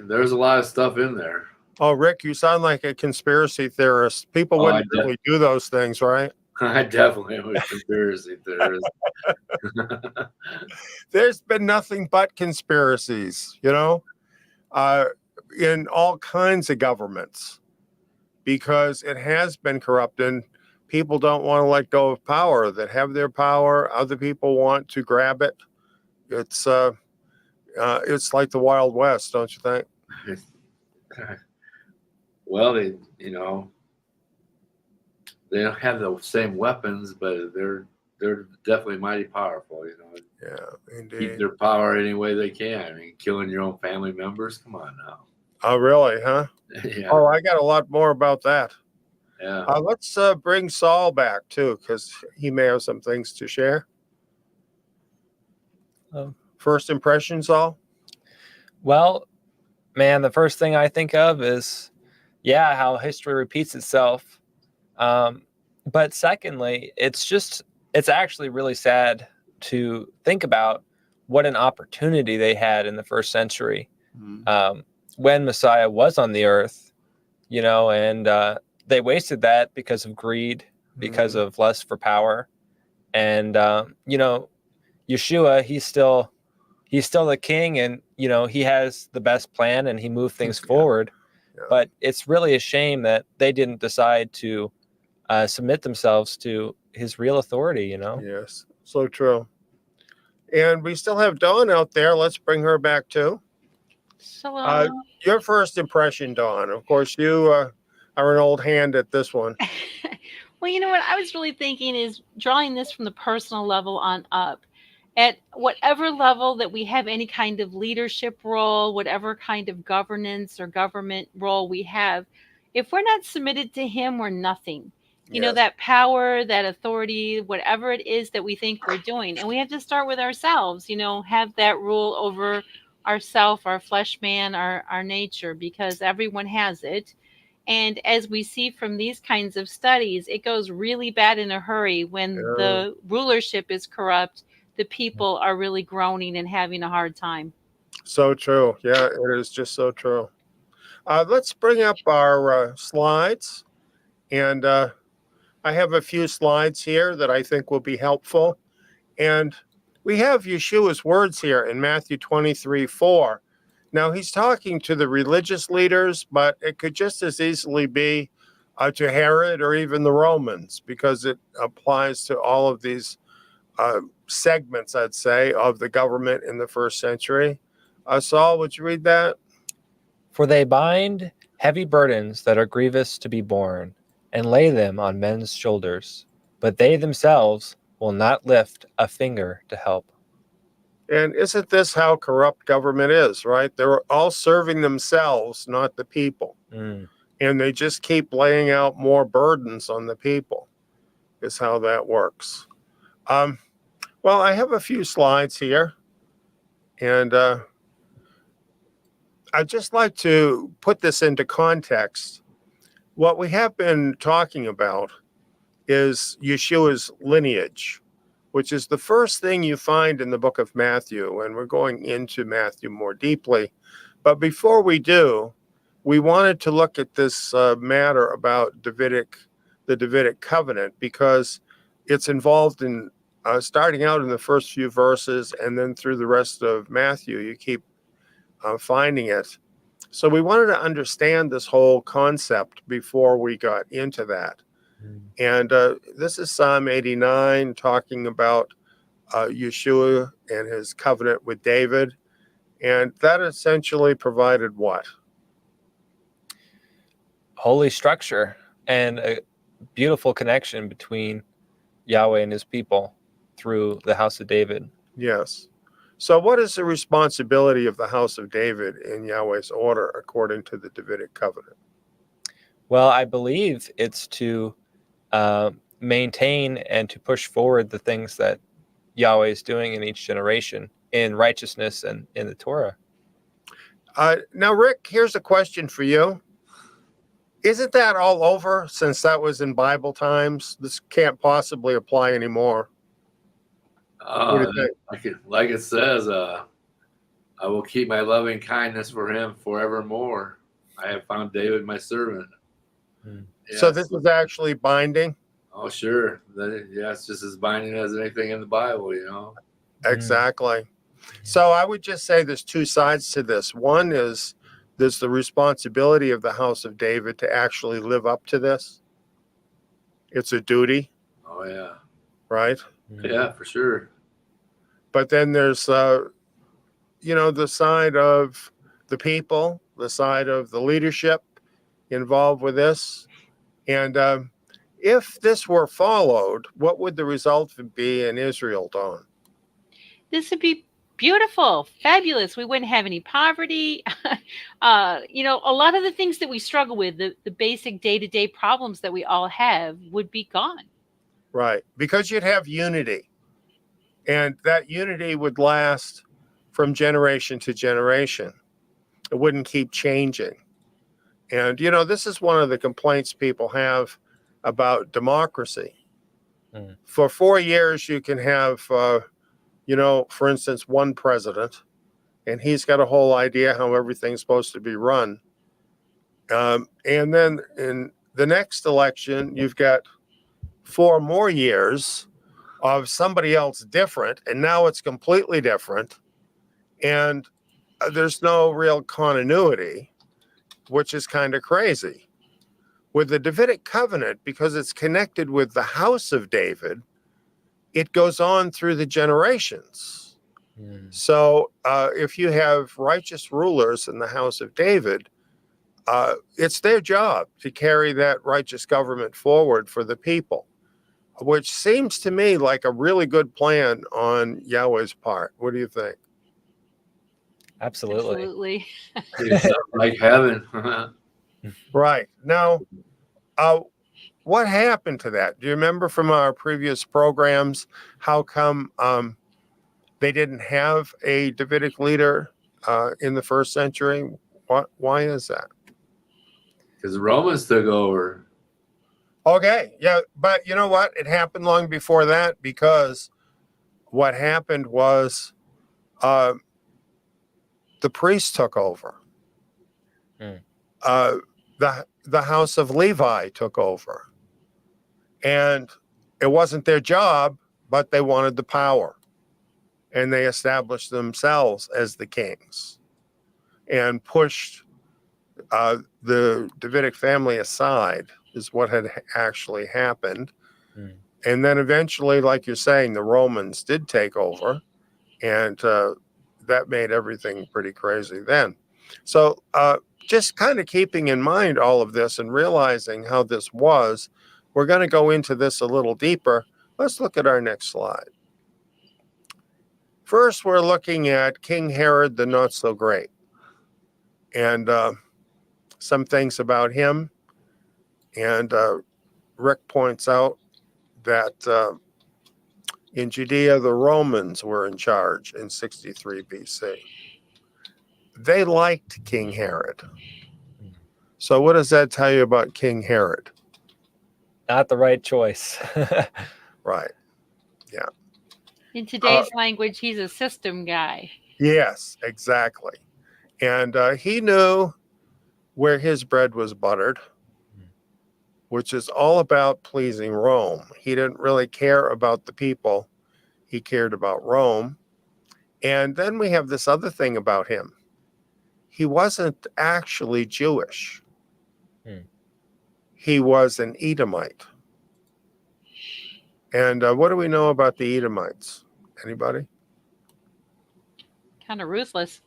there's a lot of stuff in there. Oh, Rick, you sound like a conspiracy theorist. People wouldn't really do those things, right? I definitely am a conspiracy theorist. There's been nothing but conspiracies, in all kinds of governments, because it has been corrupt and people don't want to let go of power. That have their power, other people want to grab it. It's like the Wild West, don't you think? Well, they don't have the same weapons, but they're definitely mighty powerful. Yeah, indeed. Keep their power any way they can. I mean, killing your own family members. Come on now. Oh, really? Huh? Yeah. Oh, I got a lot more about that. Yeah. Let's bring Saul back too, because he may have some things to share. First impression, Saul? Well, man, the first thing I think of is, how history repeats itself. But secondly, it's actually really sad to think about what an opportunity they had in the first century when Messiah was on the earth, and they wasted that because of greed, because of lust for power. And, Yeshua, he's still the king, and, he has the best plan and he moved things forward. Yeah. But it's really a shame that they didn't decide to submit themselves to his real authority, Yes, so true. And we still have Dawn out there. Let's bring her back too. Hello. Your first impression, Dawn. Of course, you are an old hand at this one. Well, you know what I was really thinking is drawing this from the personal level on up. At whatever level that we have any kind of leadership role, whatever kind of governance or government role we have, if we're not submitted to him, we're nothing. That power, that authority, whatever it is that we think we're doing. And we have to start with ourselves, have that rule over ourself, our flesh man, our nature, because everyone has it. And as we see from these kinds of studies, it goes really bad in a hurry when the rulership is corrupt. The people are really groaning and having a hard time. So true. Yeah, it is just so true. Let's bring up our slides. And I have a few slides here that I think will be helpful. And we have Yeshua's words here in Matthew 23:4. Now, he's talking to the religious leaders, but it could just as easily be to Herod or even the Romans, because it applies to all of these segments, I'd say, of the government in the first century. Saul, would you read that? For they bind heavy burdens that are grievous to be borne, and lay them on men's shoulders, but they themselves will not lift a finger to help. And isn't this how corrupt government is, right? They're all serving themselves, not the people. Mm. And they just keep laying out more burdens on the people, is how that works. Well, I have a few slides here. And I'd just like to put this into context. What we have been talking about is Yeshua's lineage, which is the first thing you find in the book of Matthew. And we're going into Matthew more deeply. But before we do, we wanted to look at this matter about the Davidic covenant, because it's involved in starting out in the first few verses, and then through the rest of Matthew, you keep finding it. So we wanted to understand this whole concept before we got into that. And this is Psalm 89, talking about Yeshua and his covenant with David. And that essentially provided what? Holy structure and a beautiful connection between Yahweh and his people through the house of David. Yes. So what is the responsibility of the house of David in Yahweh's order according to the Davidic covenant? Well, I believe it's to maintain and to push forward the things that Yahweh is doing in each generation in righteousness and in the Torah. Now, Rick, here's a question for you. Isn't that all over since that was in Bible times? This can't possibly apply anymore. What do you think? Like it says, I will keep my loving kindness for him forevermore. I have found David my servant. Yeah, So this is actually binding? Oh, sure. It's just as binding as anything in the Bible, you know. Exactly. So I would just say there's two sides to this. One is there's the responsibility of the house of David to actually live up to this. It's a duty. Oh, yeah. Right? Yeah, for sure. But then there's, the side of the people, the side of the leadership involved with this. And if this were followed, what would the result be in Israel, Dawn? This would be beautiful, fabulous. We wouldn't have any poverty. A lot of the things that we struggle with, the basic day-to-day problems that we all have, would be gone. Right, because you'd have unity. And that unity would last from generation to generation. It wouldn't keep changing. And, this is one of the complaints people have about democracy. For 4 years, you can have, for instance, one president, and he's got a whole idea how everything's supposed to be run. And then in the next election, you've got 4 more years of somebody else different, and now it's completely different. And there's no real continuity, which is kind of crazy. With the Davidic covenant, because it's connected with the house of David, it goes on through the generations. So if you have righteous rulers in the house of David, it's their job to carry that righteous government forward for the people, which seems to me like a really good plan on Yahweh's part. What do you think? Absolutely. Like heaven. Right. Now, what happened to that? Do you remember from our previous programs how come they didn't have a Davidic leader in the first century? Why is that? Because the Romans took over. Okay, yeah, but you know what? It happened long before that, because what happened was the priests took over. The house of Levi took over. And it wasn't their job, but they wanted the power. And they established themselves as the kings and pushed the Davidic family aside, is what had actually happened. And then eventually, like you're saying, the Romans did take over, and that made everything pretty crazy then. So just kind of keeping in mind all of this and realizing how this was, we're going to go into this a little deeper. Let's look at our next slide. First, we're looking at King Herod the Not So Great, and some things about him. And Rick points out that in Judea, the Romans were in charge in 63 BC. They liked King Herod. So what does that tell you about King Herod? Not the right choice. Right. Yeah. In today's language, he's a system guy. Yes, exactly. And he knew where his bread was buttered, which is all about pleasing Rome. He didn't really care about the people. He cared about Rome. And then we have this other thing about him. He wasn't actually Jewish. He was an Edomite. And what do we know about the Edomites? Anybody? Kind of ruthless.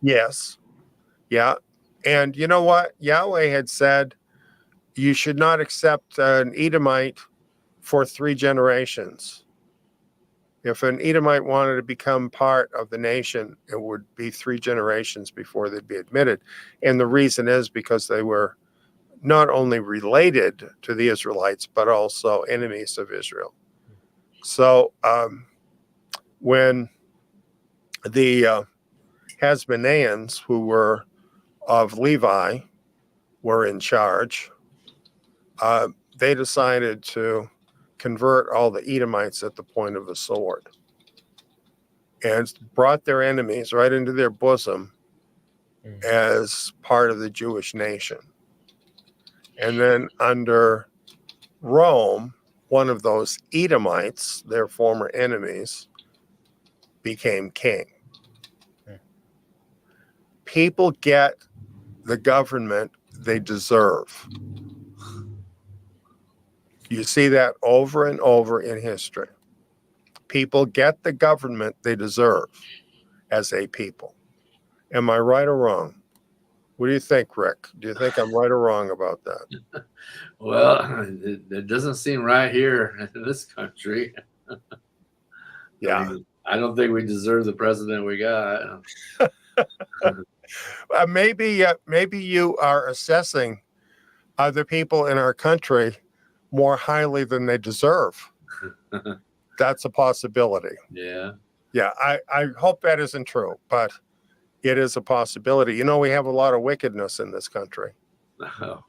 Yes. Yeah. And you know what? Yahweh had said, you should not accept an Edomite for 3 generations. If an Edomite wanted to become part of the nation, it would be 3 generations before they'd be admitted. And the reason is because they were not only related to the Israelites, but also enemies of Israel. So when the Hasmoneans, who were of Levi, were in charge, they decided to convert all the Edomites at the point of the sword and brought their enemies right into their bosom as part of the Jewish nation. And then under Rome, one of those Edomites, their former enemies, became king. People get the government they deserve. You see that over and over in history. People get the government they deserve as a people. Am I right or wrong? What do you think, Rick? Do you think I'm right or wrong about that? Well, it doesn't seem right here in this country. Yeah. I don't think we deserve the president we got. Maybe you are assessing other people in our country more highly than they deserve. That's a possibility. Yeah. Yeah, I hope that isn't true, but it is a possibility. You know, we have a lot of wickedness in this country. Oh.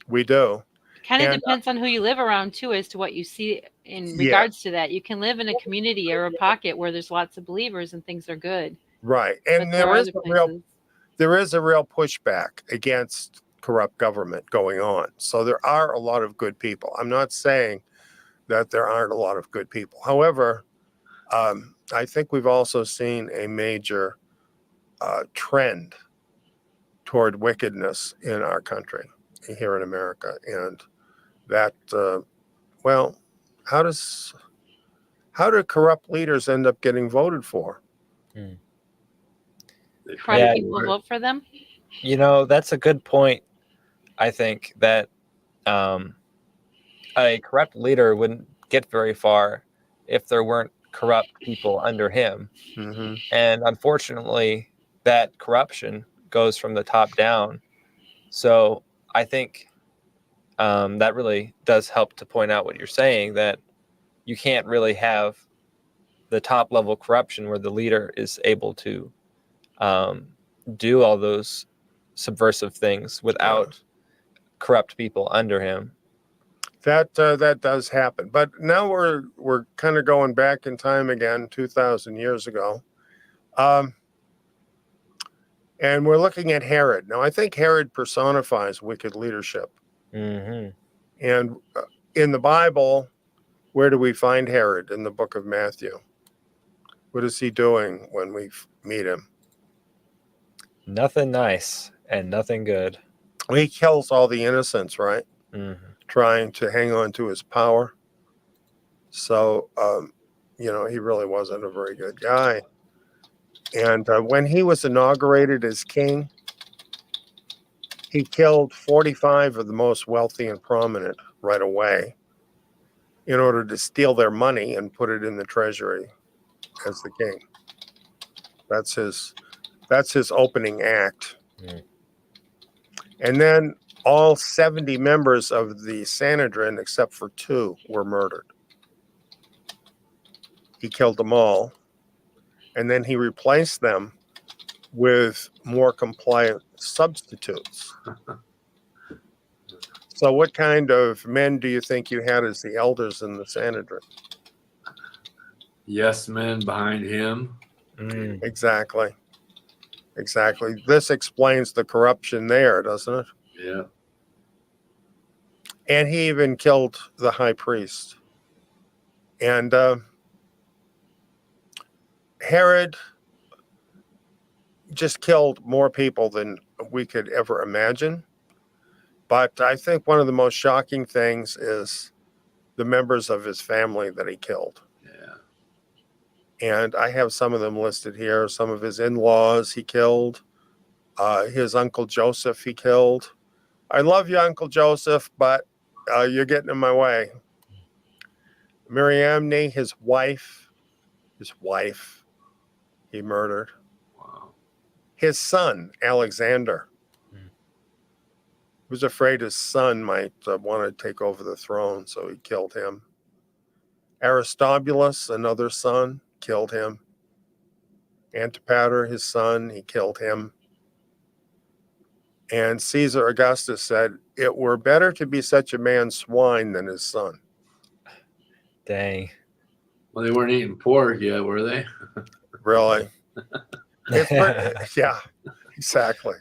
We do. Kind of And, depends on who you live around too, as to what you see in regards to that. You can live in a community or a pocket where there's lots of believers and things are good. Right. And there is a real pushback against corrupt government going on. So there are a lot of good people. I'm not saying that there aren't a lot of good people. However, I think we've also seen a major trend toward wickedness in our country, here in America. And that, well, how do corrupt leaders end up getting voted for? Corrupt people vote for them? You know, that's a good point. I think that a corrupt leader wouldn't get very far if there weren't corrupt people under him. Mm-hmm. And unfortunately, that corruption goes from the top down. So I think that really does help to point out what you're saying, that you can't really have the top level corruption where the leader is able to do all those subversive things without corrupt people under him. That does happen. But now we're kind of going back in time again, 2,000 years ago. And we're looking at Herod. Now, I think Herod personifies wicked leadership. Mm-hmm. And in the Bible, where do we find Herod? In the book of Matthew. What is he doing when we meet him? Nothing nice and nothing good. He kills all the innocents, right? Mm-hmm. Trying to hang on to his power. So, you know, he really wasn't a very good guy. And when he was inaugurated as king, He killed 45 of the most wealthy and prominent right away in order to steal their money and put it in the treasury as the king. That's his opening act. Mm. And then all 70 members of the Sanhedrin, except for 2, were murdered. He killed them all. And then he replaced them with more compliant substitutes. So what kind of men do you think you had as the elders in the Sanhedrin? Yes men behind him. Mm. Exactly. This explains the corruption there, doesn't it? Yeah. And he even killed the high priest. And Herod just killed more people than we could ever imagine. But I think one of the most shocking things is the members of his family that he killed. Yeah. And I have some of them listed here. Some of his in-laws he killed. His Uncle Joseph he killed. I love you, Uncle Joseph, but you're getting in my way. Miriam, his wife, he murdered. Wow. His son, Alexander, was afraid his son might want to take over the throne, so he killed him. Aristobulus, another son, killed him. Antipater, his son, he killed him. And Caesar Augustus said, "It were better to be such a man's swine than his son." Dang. Well, they weren't eating pork yet, were they? Really? Yeah, exactly.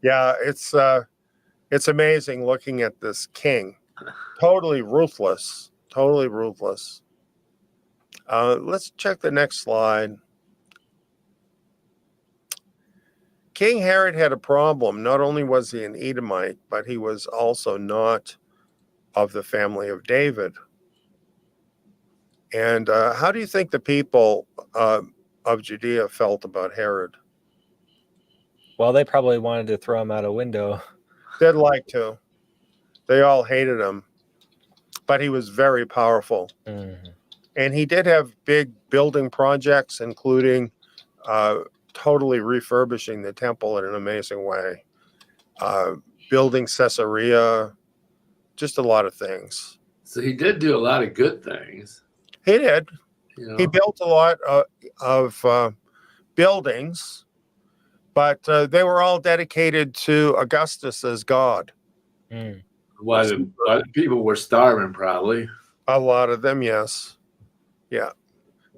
Yeah, it's amazing looking at this king. Totally ruthless. Let's check the next slide. King Herod had a problem. Not only was he an Edomite, but he was also not of the family of David. And how do you think the people of Judea felt about Herod? Well, they probably wanted to throw him out a window. They'd like to. They all hated him. But he was very powerful. Mm-hmm. And he did have big building projects, including totally refurbishing the temple in an amazing way. Building Caesarea, just a lot of things. So he did do a lot of good things. He did. You know? He built a lot of buildings, but they were all dedicated to Augustus as God. Mm. Why the people were starving, probably. A lot of them, yes. Yeah.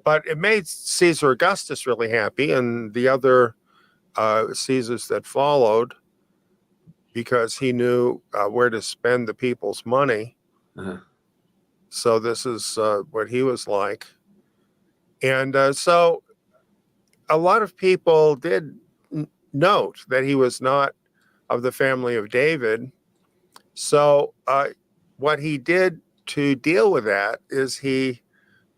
But it made Caesar Augustus really happy, and the other Caesars that followed, because he knew where to spend the people's money. Uh-huh. So this is what he was like. And so a lot of people did note that he was not of the family of David. So what he did to deal with that is he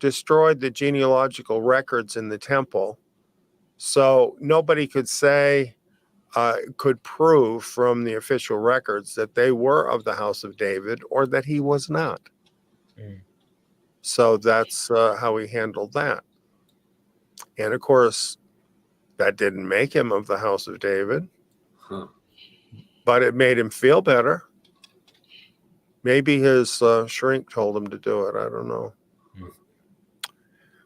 destroyed the genealogical records in the temple. So nobody could say, could prove from the official records that they were of the house of David or that he was not. Mm. So that's how he handled that. And of course, that didn't make him of the house of David, but it made him feel better. Maybe his shrink told him to do it. I don't know. Mm.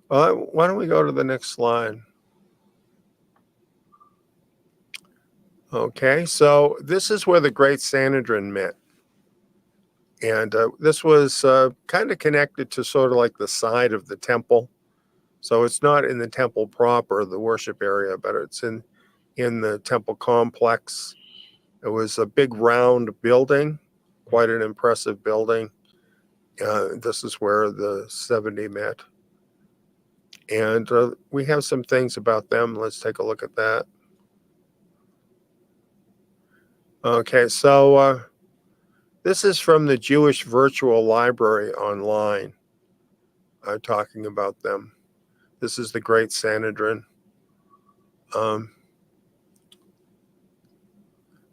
Well, why don't we go to the next slide? Okay, so this is where the Great Sanhedrin met. And this was kind of connected to sort of like the side of the temple. So it's not in the temple proper, the worship area, but it's in the temple complex. It was a big round building, quite an impressive building. This is where the 70 met. And we have some things about them. Let's take a look at that. Okay, so this is from the Jewish Virtual Library online, talking about them. This is the Great Sanhedrin.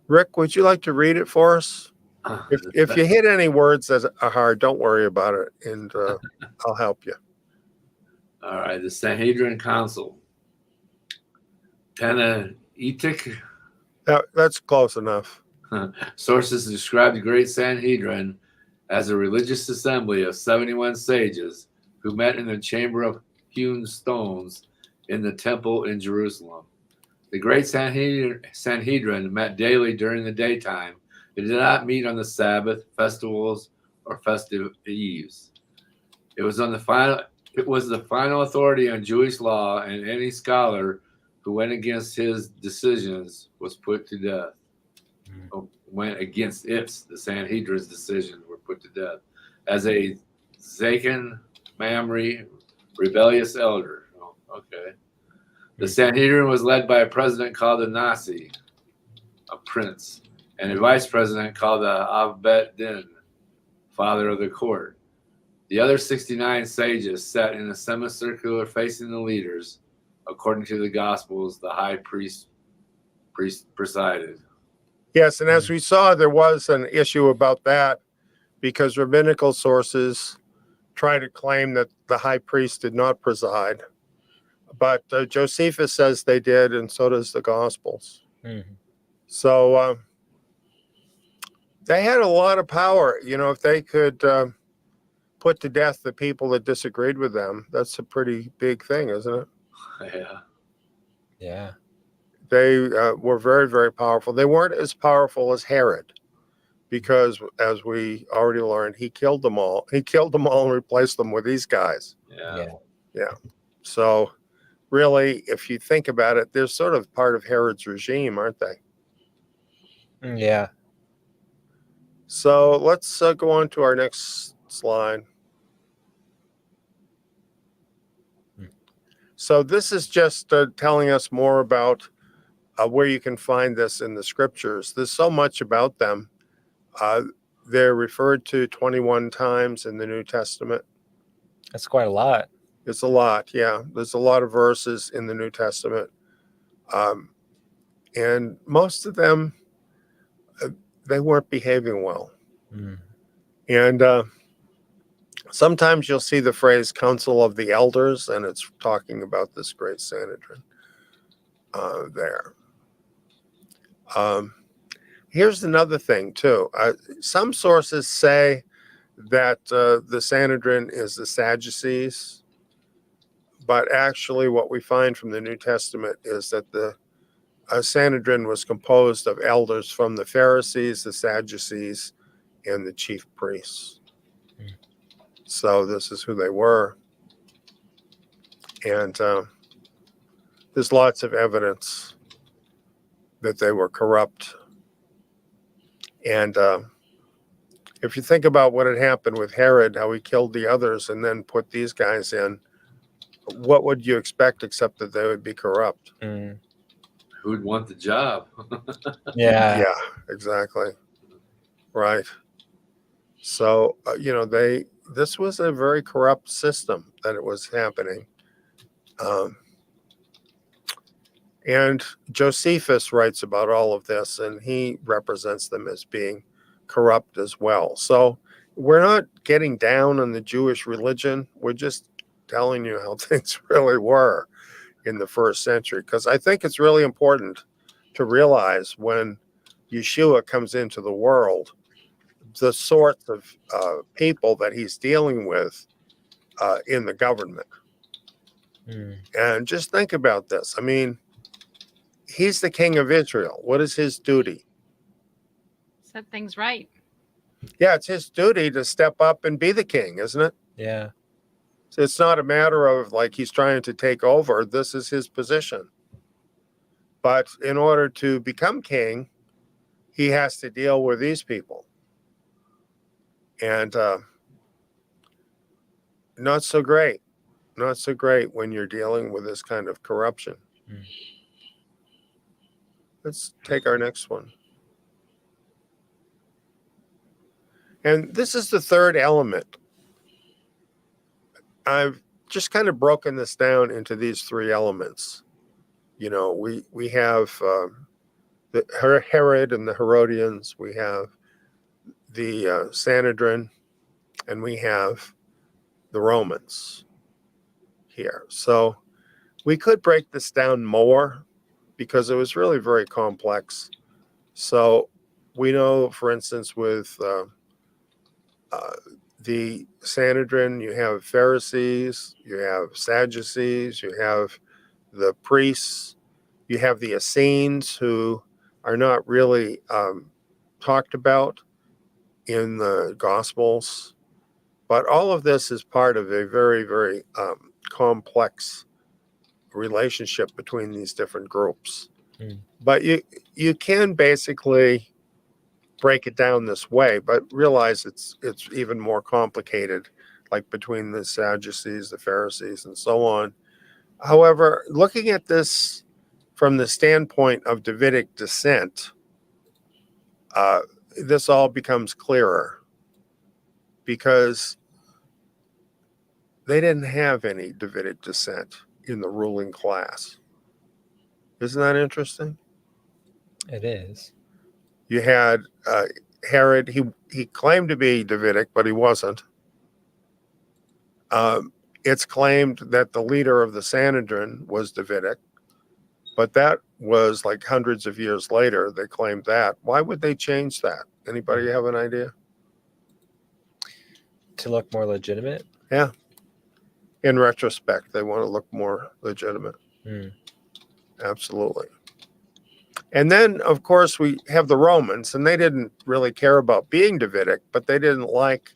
Rick, would you like to read it for us? If you hit any words that are hard, don't worry about it, and I'll help you. All right, the Sanhedrin Council. Pentateuch. That's close enough. Sources describe the Great Sanhedrin as a religious assembly of 71 sages who met in the chamber of hewn stones in the temple in Jerusalem. The Great Sanhedrin met daily during the daytime. It did not meet on the Sabbath, festivals, or festive eves. It was the final authority on Jewish law, and any scholar who went against his decisions was put to death. Went against the Sanhedrin's decisions were put to death as a Zachan Mamre rebellious elder. Oh, okay. The Sanhedrin was led by a president called the Nasi, a prince, and a vice president called the Avbet Din, father of the court. The other 69 sages sat in a semicircular facing the leaders. According to the Gospels, the high priest presided. Yes, and as we saw, there was an issue about that because rabbinical sources try to claim that the high priest did not preside. But Josephus says they did, and so does the Gospels. Mm-hmm. So they had a lot of power. You know, if they could put to death the people that disagreed with them, that's a pretty big thing, isn't it? Yeah. Yeah. They were very, very powerful. They weren't as powerful as Herod because, as we already learned, he killed them all. He killed them all and replaced them with these guys. Yeah. So really, if you think about it, they're sort of part of Herod's regime, aren't they? Yeah. So let's go on to our next slide. So this is just telling us more about where you can find this in the scriptures. There's so much about them. They're referred to 21 times in the New Testament. That's quite a lot. It's a lot, yeah. There's a lot of verses in the New Testament. And most of them, they weren't behaving well. Mm. And sometimes you'll see the phrase Council of the Elders, and it's talking about this great Sanhedrin there. Here's another thing, too. Some sources say that the Sanhedrin is the Sadducees, but actually what we find from the New Testament is that the Sanhedrin was composed of elders from the Pharisees, the Sadducees, and the chief priests. So this is who they were. And there's lots of evidence that they were corrupt. And if you think about what had happened with Herod, how he killed the others and then put these guys in, what would you expect except that they would be corrupt? Mm. Who'd want the job? Yeah. Yeah, exactly. Right. So, this was a very corrupt system that it was happening. And Josephus writes about all of this, and he represents them as being corrupt as well. So we're not getting down on the Jewish religion. We're just telling you how things really were in the first century, because I think it's really important to realize when Yeshua comes into the world, the sorts of people that he's dealing with in the government. Mm. And just think about this. I mean, he's the king of Israel. What is his duty? Set things right. Yeah, it's his duty to step up and be the king, isn't it? Yeah. So it's not a matter of like he's trying to take over. This is his position. But in order to become king, he has to deal with these people. And not so great. Not so great when you're dealing with this kind of corruption. Mm. Let's take our next one. And this is the third element. I've just kind of broken this down into these three elements. You know, we have the Herod and the Herodians, we have the Sanhedrin, and we have the Romans here. So we could break this down more because it was really very complex. So we know, for instance, with the Sanhedrin, you have Pharisees, you have Sadducees, you have the priests, you have the Essenes, who are not really talked about in the Gospels. But all of this is part of a very, very complex relationship between these different groups. But you can basically break it down this way, but realize it's even more complicated, like between the Sadducees, the Pharisees, and so on. However, looking at this from the standpoint of Davidic descent, this all becomes clearer because they didn't have any Davidic descent in the ruling class. Isn't that interesting? It is. You had Herod. He claimed to be Davidic, but he wasn't. It's claimed that the leader of the Sanhedrin was Davidic, but that was like hundreds of years later. They claimed that. Why would they change that? Anybody have an idea? To look more legitimate? Yeah. In retrospect, they want to look more legitimate. Absolutely. And then, of course, we have the Romans, and they didn't really care about being Davidic, but they didn't like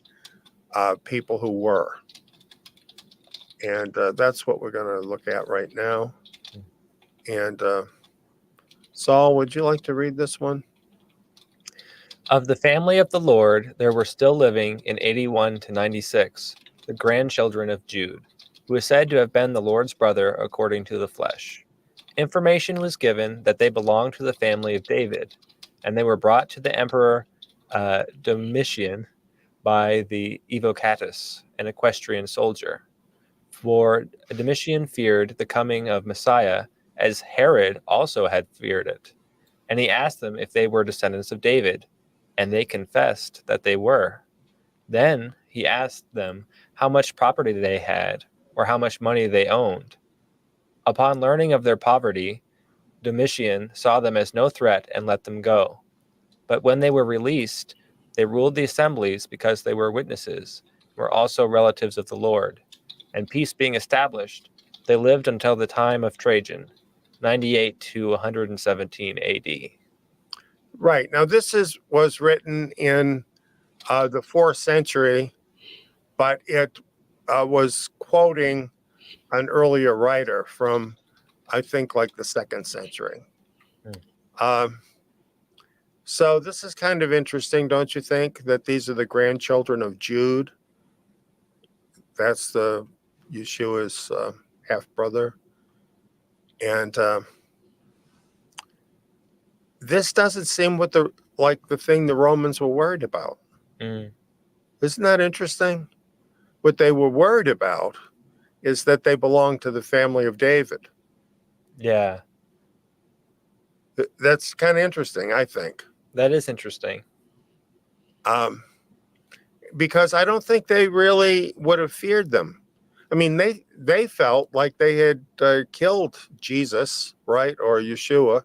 people who were. And that's what we're going to look at right now. And Saul, would you like to read this one? Of the family of the Lord, there were still living in 81 to 96 the grandchildren of Jude, who is said to have been the Lord's brother according to the flesh. Information was given that they belonged to the family of David, and they were brought to the emperor Domitian by the Evocatus, an equestrian soldier. For Domitian feared the coming of Messiah, as Herod also had feared it. And he asked them if they were descendants of David, and they confessed that they were. Then he asked them how much property they had, or how much money they owned. Upon learning of their poverty, Domitian saw them as no threat and let them go. But when they were released, they ruled the assemblies because they were witnesses, were also relatives of the Lord. And peace being established, they lived until the time of Trajan, 98 to 117 AD. Right. Now, this was written in the 4th century, but it was quoting an earlier writer from, I think, like the 2nd century. So this is kind of interesting, don't you think, that these are the grandchildren of Jude? That's the Yeshua's half-brother. And this doesn't seem like the thing the Romans were worried about. Isn't that interesting? What they were worried about is that they belonged to the family of David. Yeah. That's kind of interesting, I think. That is interesting. Because I don't think they really would have feared them. I mean, they felt like they had killed Jesus, right, or Yeshua.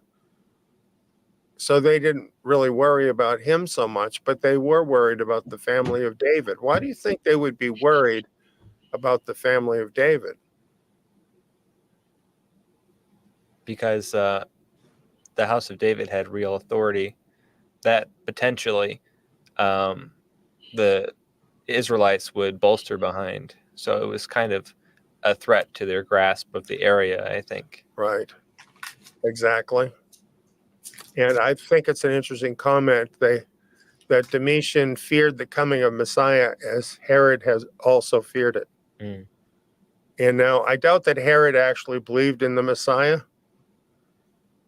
So they didn't really worry about him so much, but they were worried about the family of David. Why do you think they would be worried about the family of David? Because the house of David had real authority that potentially the Israelites would bolster behind. So it was kind of a threat to their grasp of the area, I think. Right. Exactly. And I think it's an interesting comment that Domitian feared the coming of Messiah as Herod has also feared it. And now I doubt that Herod actually believed in the Messiah,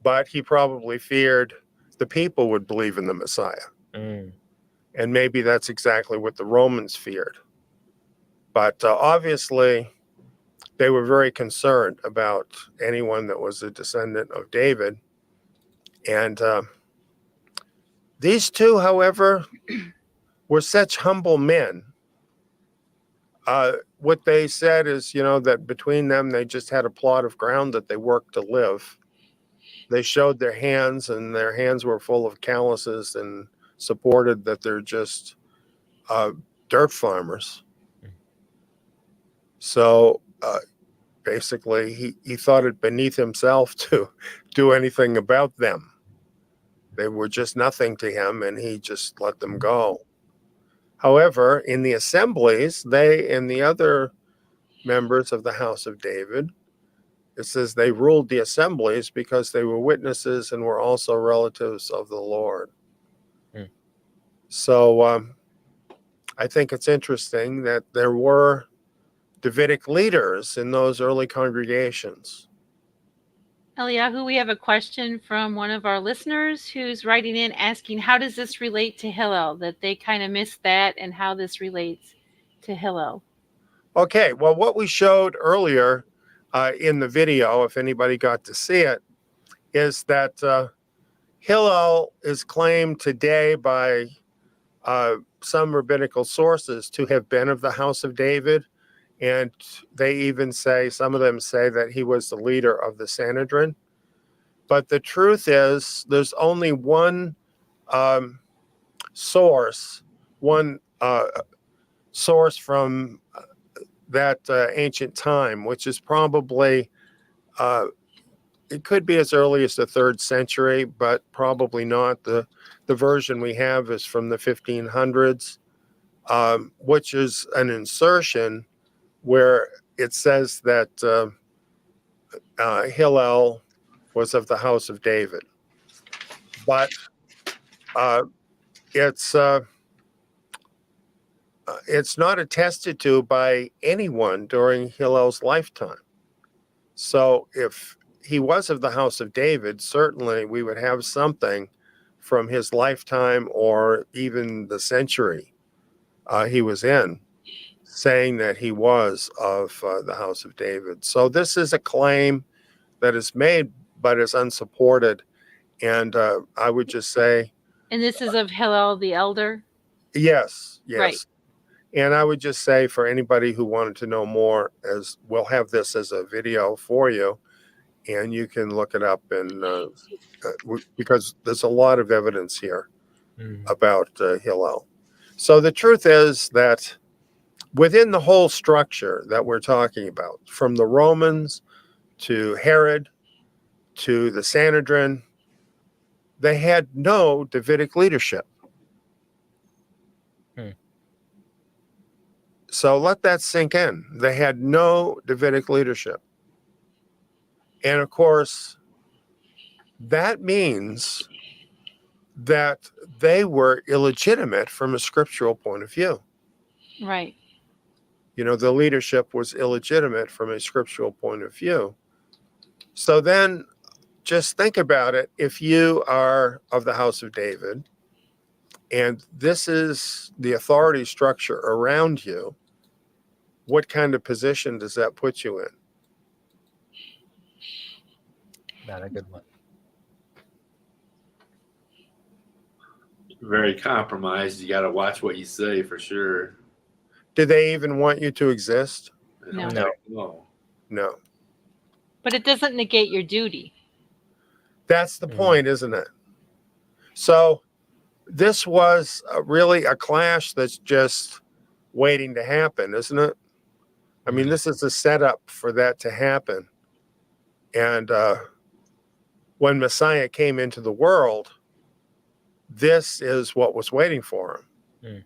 but he probably feared the people would believe in the Messiah. And maybe that's exactly what the Romans feared. But obviously, they were very concerned about anyone that was a descendant of David. And These two, however, were such humble men. What they said is, that between them, they just had a plot of ground that they worked to live. They showed their hands, and their hands were full of calluses, and supported that they're just dirt farmers. So basically, he thought it beneath himself to do anything about them. They were just nothing to him, and he just let them go. However, in the assemblies, they and the other members of the house of David, it says they ruled the assemblies because they were witnesses and were also relatives of the Lord. So I think it's interesting that there were Davidic leaders in those early congregations. Eliyahu, we have a question from one of our listeners who's writing in asking, how does this relate to Hillel? That they kind of missed that, and how this relates to Hillel. Okay, well, what we showed earlier in the video, if anybody got to see it, is that Hillel is claimed today by some rabbinical sources to have been of the house of David. And they even say, some of them say that he was the leader of the Sanhedrin. But the truth is, there's only one source from that ancient time, which is probably, it could be as early as the 3rd century, but probably not. The version we have is from the 1500s, which is an insertion where it says that Hillel was of the house of David. But it's not attested to by anyone during Hillel's lifetime. So if he was of the house of David, certainly we would have something from his lifetime or even the century he was in, saying that he was of the house of David. So this is a claim that is made, but is unsupported. And I would just say... And this is of Hillel the elder? Yes. Right. And I would just say, for anybody who wanted to know more, as we'll have this as a video for you, and you can look it up, and because there's a lot of evidence here about Hillel. So the truth is that within the whole structure that we're talking about, from the Romans to Herod to the Sanhedrin, they had no Davidic leadership. So let that sink in. They had no Davidic leadership. And of course, that means that they were illegitimate from a scriptural point of view. Right. The leadership was illegitimate from a scriptural point of view. So then just think about it. If you are of the house of David, and this is the authority structure around you, what kind of position does that put you in? Not a good one. Very compromised. You got to watch what you say for sure. Do they even want you to exist? No. No. But it doesn't negate your duty. That's the point, isn't it? So this was really a clash that's just waiting to happen, isn't it? I mean, this is a setup for that to happen. And when Messiah came into the world, this is what was waiting for him.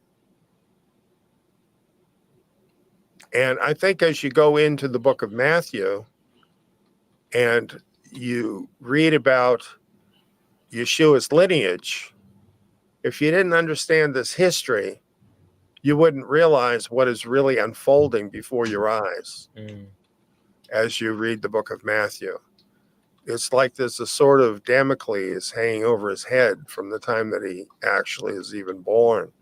And I think as you go into the book of Matthew and you read about Yeshua's lineage, if you didn't understand this history, you wouldn't realize what is really unfolding before your eyes as you read the book of Matthew. It's like there's a sort of Damocles hanging over his head from the time that he actually is even born,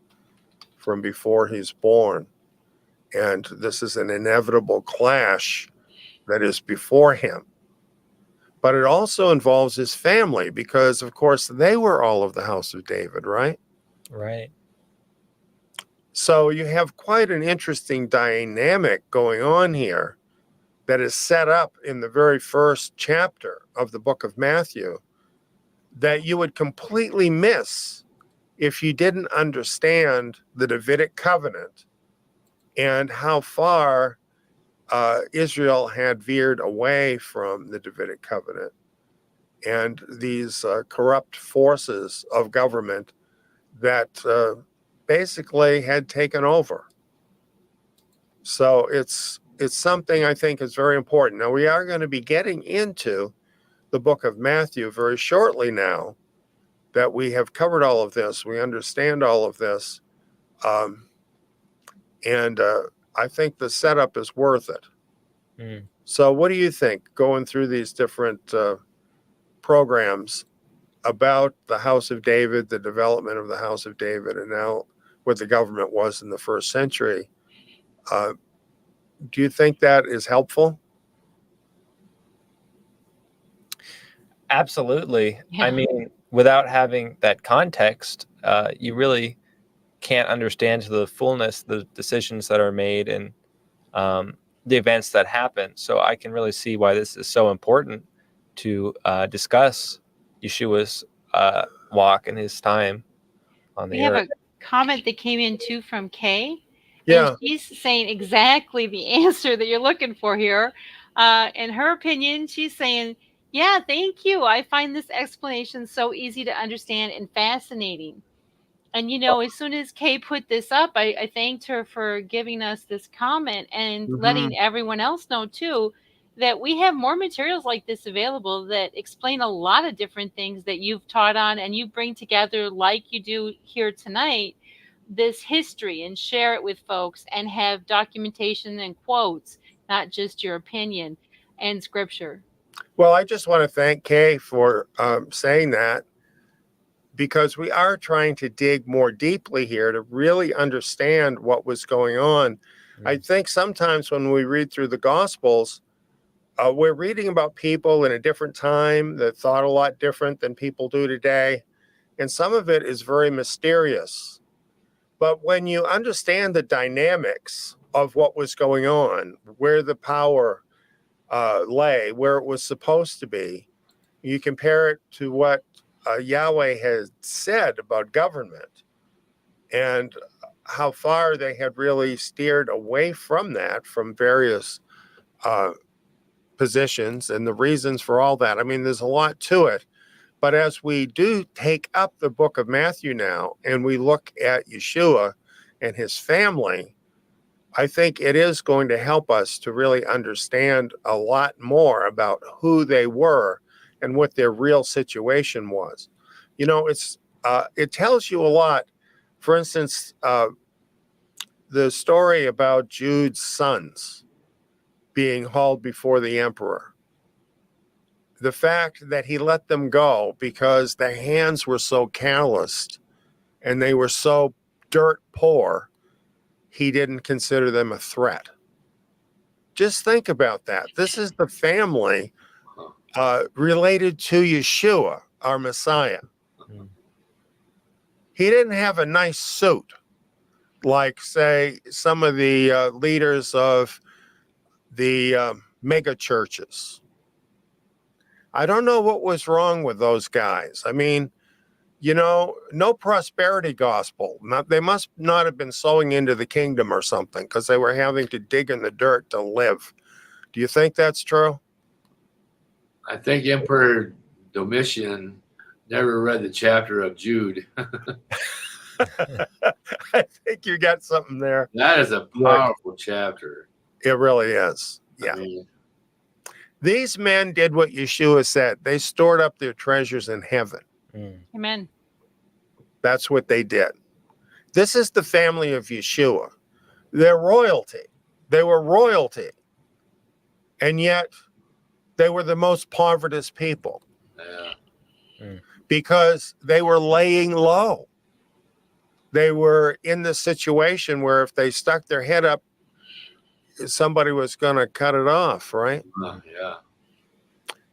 from before he's born. And this is an inevitable clash that is before him. but it also involves his family because, of course, they were all of the house of David, right? Right. So you have quite an interesting dynamic going on here that is set up in the very first chapter of the book of Matthew that you would completely miss if you didn't understand the Davidic covenant and how far Israel had veered away from the Davidic covenant and these corrupt forces of government that basically had taken over. So it's something I think is very important. Now, we are going to be getting into the book of Matthew very shortly now that we have covered all of this. We understand all of this. And I think the setup is worth it. Mm. So what do you think, going through these different programs about the House of David, the development of the House of David, and now what the government was in the first century? Do you think that is helpful? Absolutely. Yeah. I mean, without having that context, you really can't understand to the fullness the decisions that are made and the events that happen. So I can really see why this is so important to discuss Yeshua's walk and his time on We the have earth. a comment that came in too from Kay. Yeah. And she's saying exactly the answer that you're looking for here. In her opinion, she's saying, yeah, thank you. I find this explanation so easy to understand and fascinating. And, as soon as Kay put this up, I thanked her for giving us this comment and letting everyone else know, too, that we have more materials like this available that explain a lot of different things that you've taught on, and you bring together, like you do here tonight, this history and share it with folks and have documentation and quotes, not just your opinion and scripture. Well, I just want to thank Kay for saying that, because we are trying to dig more deeply here to really understand what was going on. I think sometimes when we read through the Gospels, we're reading about people in a different time that thought a lot different than people do today. And some of it is very mysterious. But when you understand the dynamics of what was going on, where the power lay, where it was supposed to be, you compare it to what Yahweh had said about government and how far they had really steered away from that, from various positions, and the reasons for all that. I mean, there's a lot to it. But as we do take up the book of Matthew now and we look at Yeshua and his family, I think it is going to help us to really understand a lot more about who they were and what their real situation was. It tells you a lot. For instance, the story about Jude's sons being hauled before the emperor. The fact that he let them go because their hands were so calloused and they were so dirt poor, he didn't consider them a threat. Just think about that. This is the family related to Yeshua, our Messiah. He didn't have a nice suit like, say, some of the leaders of the mega churches. I don't know what was wrong with those guys. I mean, no prosperity gospel. They must not have been sowing into the kingdom or something, because they were having to dig in the dirt to live. Do you think that's true? I think Emperor Domitian never read the chapter of Jude. I think you got something there. That is a powerful chapter. It really is. Yeah. I mean, these men did what Yeshua said. They stored up their treasures in heaven. Amen. That's what they did. This is the family of Yeshua. They're royalty. They were royalty. And yet they were the most povertous people. yeah. Because they were laying low. They were in the situation where if they stuck their head up, somebody was going to cut it off, right? Yeah.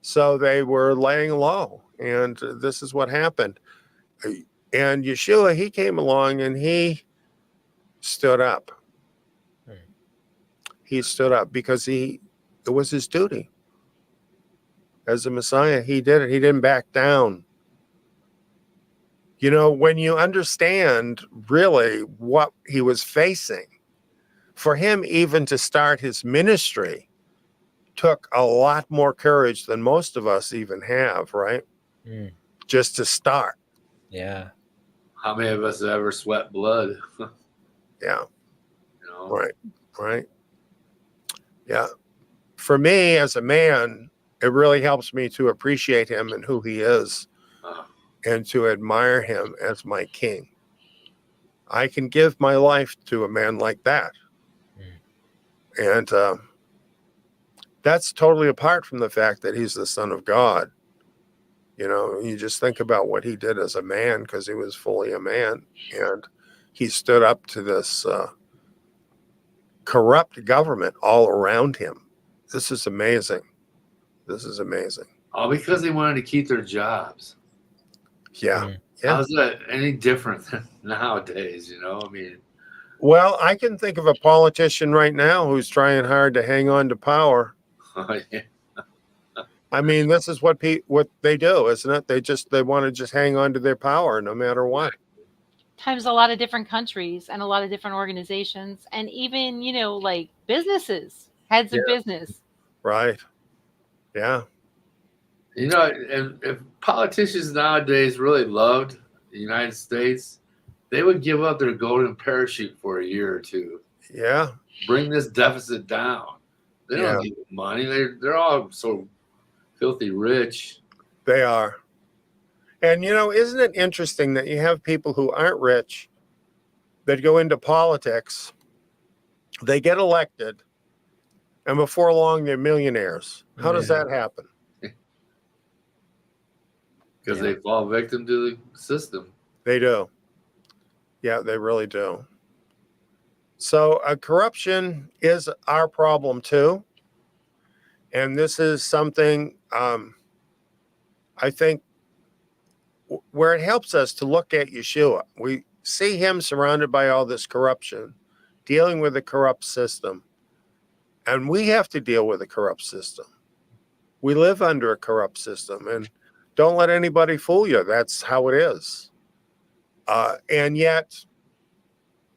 So they were laying low, and this is what happened. And Yeshua, he came along and he stood up. He stood up because it was his duty as a Messiah. He did it. He didn't back down. You know, when you understand really what he was facing, for him even to start his ministry took a lot more courage than most of us even have, right? Just to start. Yeah. How many of us have ever sweat blood? Yeah. You know? Right. Yeah. For me as a man, it really helps me to appreciate him and who he is and to admire him as my king. I can give my life to a man like that. And that's totally apart from the fact that he's the Son of God. You know, you just think about what he did as a man, because he was fully a man, and he stood up to this corrupt government all around him. This is amazing. This is amazing. All because they wanted to keep their jobs. Yeah. How's that any different than nowadays? You know, I mean. Well, I can think of a politician right now who's trying hard to hang on to power. Yeah. I mean, this is what they do, isn't it? They want to just hang on to their power no matter what. Times a lot of different countries and a lot of different organizations, and even, you know, like businesses, heads of business. Right. Yeah. You know, and if politicians nowadays really loved the United States, they would give up their golden parachute for a year or two. Yeah. Bring this deficit down. They don't need money. They're all so filthy rich. They are. And, you know, isn't it interesting that you have people who aren't rich that go into politics, they get elected, and before long they're millionaires? How does that happen? Because they fall victim to the system. They do. Yeah, they really do. So corruption is our problem too. And this is something I think where it helps us to look at Yeshua. We see him surrounded by all this corruption, dealing with a corrupt system. And we have to deal with a corrupt system. We live under a corrupt system, and don't let anybody fool you. That's how it is. And yet,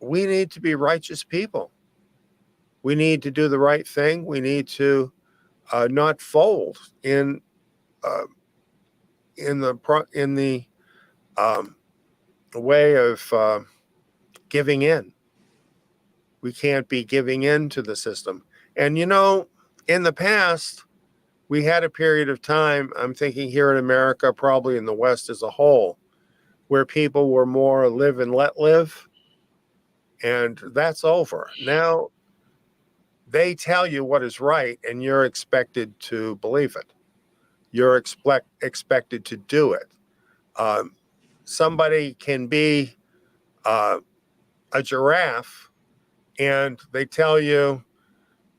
we need to be righteous people. We need to do the right thing. We need to not fold in the way of giving in. We can't be giving in to the system. And, you know, in the past, we had a period of time, I'm thinking here in America, probably in the West as a whole, where people were more live and let live. And that's over. Now, they tell you what is right, and you're expected to believe it. You're expected to do it. Somebody can be a giraffe, and they tell you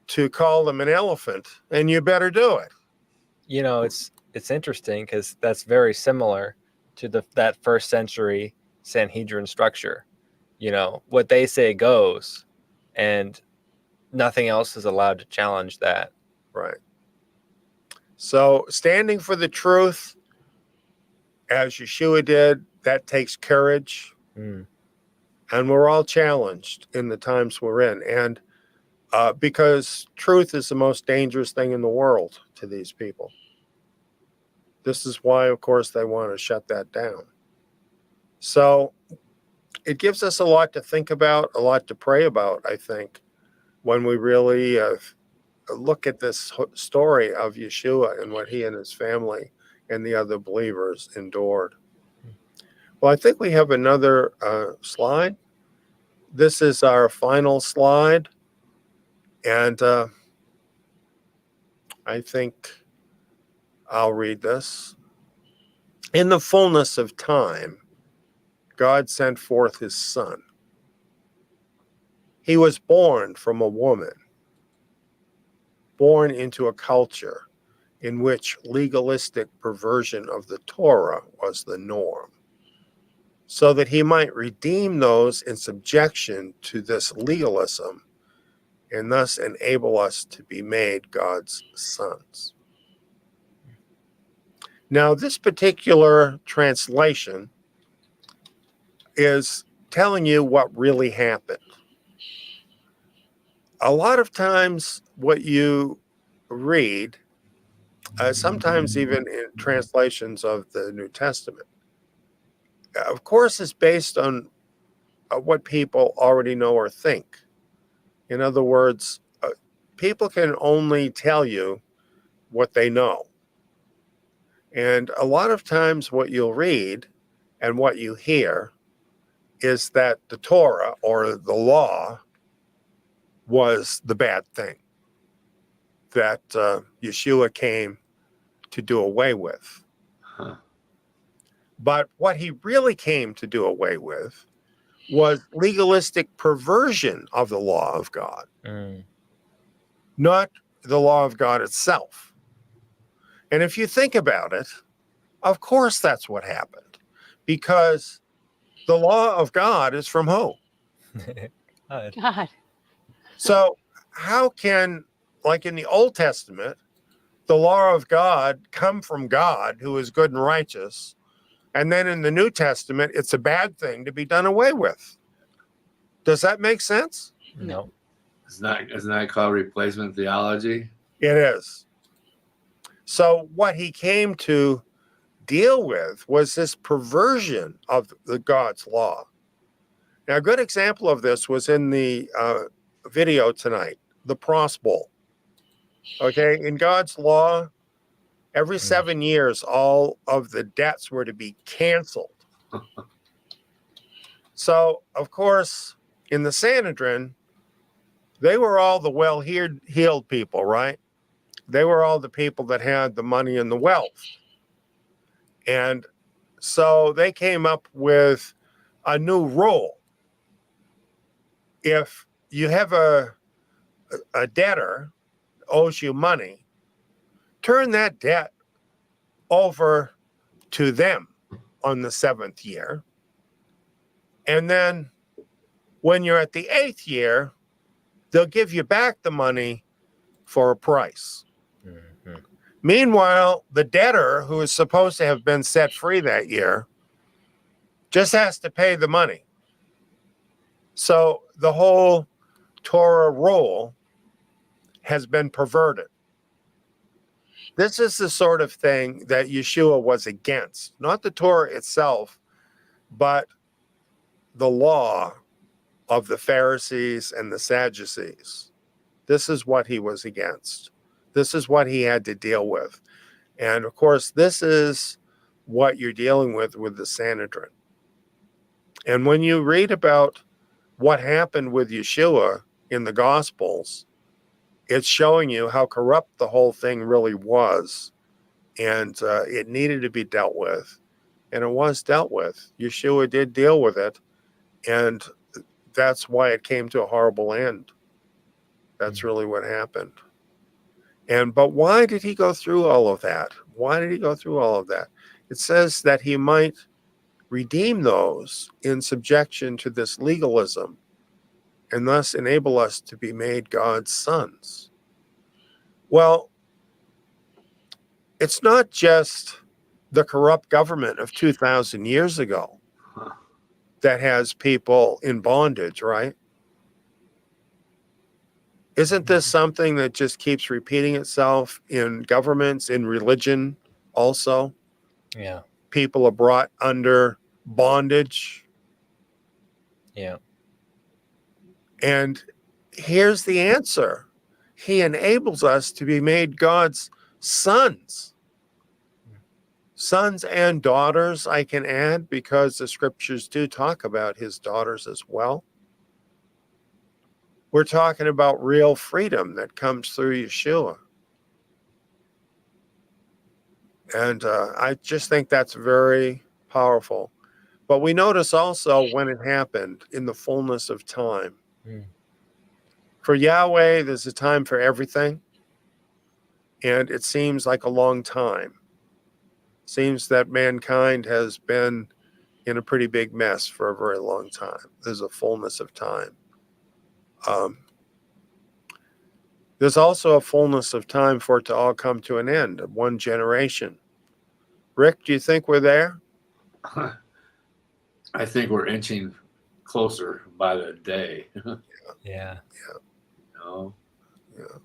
to call them an elephant, and you better do it. You know, it's interesting because that's very similar to that first century Sanhedrin structure. You know, what they say goes, and nothing else is allowed to challenge that. Right. So standing for the truth, as Yeshua did, that takes courage. And we're all challenged in the times we're in. And because truth is the most dangerous thing in the world to these people. This is why, of course, they want to shut that down. So it gives us a lot to think about, a lot to pray about, I think, when we really look at this story of Yeshua and what he and his family and the other believers endured. Well, I think we have another slide. This is our final slide. And I think I'll read this. In the fullness of time, God sent forth his son. He was born from a woman, born into a culture, in which legalistic perversion of the Torah was the norm, so that he might redeem those in subjection to this legalism and thus enable us to be made God's sons. Now, this particular translation is telling you what really happened. A lot of times what you read, sometimes even in translations of the New Testament, of course, is based on what people already know or think. In other words, people can only tell you what they know. And a lot of times what you'll read and what you hear is that the Torah or the law was the bad thing that Yeshua came to do away with. Huh. But what he really came to do away with was legalistic perversion of the law of God, not the law of God itself. And if you think about it, of course that's what happened, because the law of God is from who? God. So how can, like in the Old Testament, the law of God come from God, who is good and righteous, and then in the New Testament, it's a bad thing to be done away with? Does that make sense? No. Isn't that called replacement theology? It is. So what he came to deal with was this perversion of the God's law. Now, a good example of this was in the video tonight, the Cross Bowl. Okay, in God's law, every 7 years, all of the debts were to be canceled. So, of course, in the Sanhedrin, they were all the well-heeled people, right? They were all the people that had the money and the wealth. And so they came up with a new rule. If you have a debtor owes you money, turn that debt over to them on the 7th year. And then when you're at the 8th year, they'll give you back the money for a price. Mm-hmm. Meanwhile, the debtor, who is supposed to have been set free that year, just has to pay the money. So the whole Torah rule has been perverted. This is the sort of thing that Yeshua was against, not the Torah itself, but the law of the Pharisees and the Sadducees. This is what he was against. This is what he had to deal with. And of course, this is what you're dealing with the Sanhedrin. And when you read about what happened with Yeshua in the Gospels, it's showing you how corrupt the whole thing really was. And it needed to be dealt with. And it was dealt with. Yeshua did deal with it. And that's why it came to a horrible end. That's really what happened. But why did he go through all of that? Why did he go through all of that? It says that he might redeem those in subjection to this legalism and thus enable us to be made God's sons. Well, it's not just the corrupt government of 2,000 years ago that has people in bondage, right? Isn't this something that just keeps repeating itself in governments, in religion also? Yeah. People are brought under bondage. Yeah. And here's the answer. He enables us to be made God's sons. Sons and daughters, I can add, because the scriptures do talk about his daughters as well. We're talking about real freedom that comes through Yeshua. And I just think that's very powerful. But we notice also when it happened in the fullness of time. For Yahweh, there's a time for everything. And it seems like a long time. Seems that mankind has been in a pretty big mess for a very long time. There's a fullness of time. There's also a fullness of time for it to all come to an end, one generation. Rick, do you think we're there? I think we're inching closer by the day. Yeah. No. Yeah.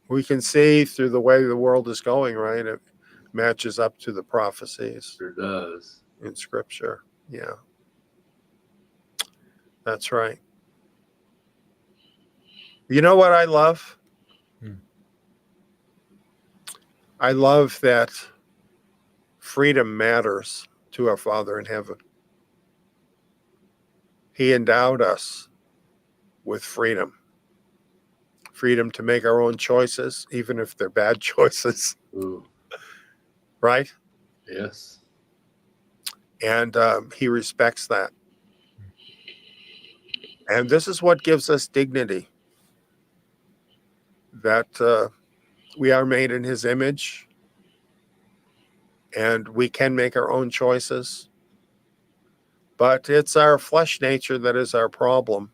We can see through the way the world is going, right? It matches up to the prophecies Sure does. in Scripture. Yeah. That's right. You know what I love? I love that freedom matters to our Father in heaven. He endowed us with freedom. Freedom to make our own choices, even if they're bad choices. Ooh. Right? Yes. And he respects that. And this is what gives us dignity. That we are made in his image. And we can make our own choices. But it's our flesh nature that is our problem.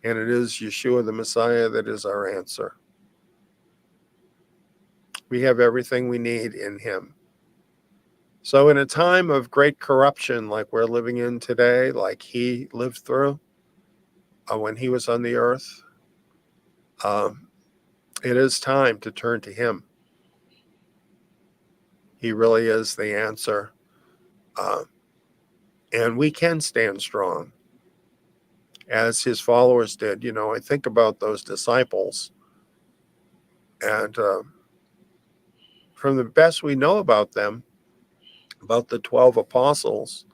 And it is Yeshua the Messiah that is our answer. We have everything we need in him. So in a time of great corruption like we're living in today, like he lived through when he was on the earth, it is time to turn to him. He really is the answer. And we can stand strong as his followers did. You know, I think about those disciples. And from the best we know about them, about the 12 apostles,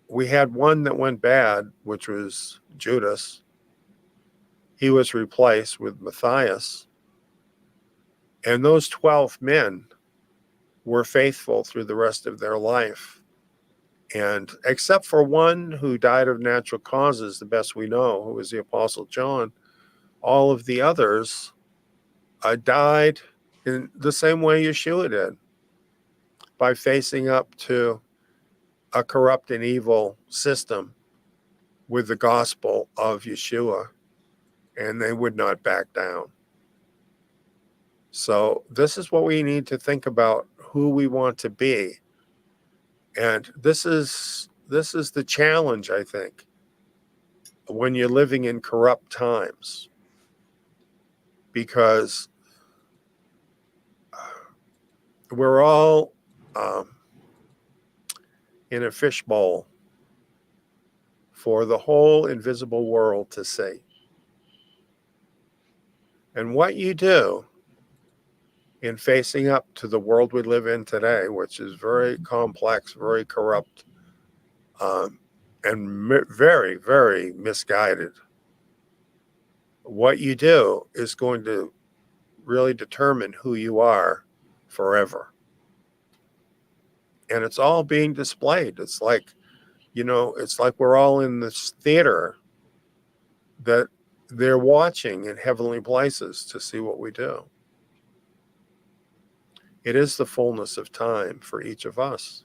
we had one that went bad, which was Judas. He was replaced with Matthias. And those 12 men were faithful through the rest of their life. And except for one who died of natural causes, the best we know, who was the Apostle John, all of the others died in the same way Yeshua did, by facing up to a corrupt and evil system with the gospel of Yeshua, and they would not back down. So this is what we need to think about, who we want to be. And this is the challenge, I think, when you're living in corrupt times, because we're all in a fishbowl for the whole invisible world to see. And what you do in facing up to the world we live in today, which is very complex, very corrupt, and very, very misguided, what you do is going to really determine who you are forever. And it's all being displayed. It's like, you know, it's like we're all in this theater that they're watching in heavenly places to see what we do. It is the fullness of time for each of us.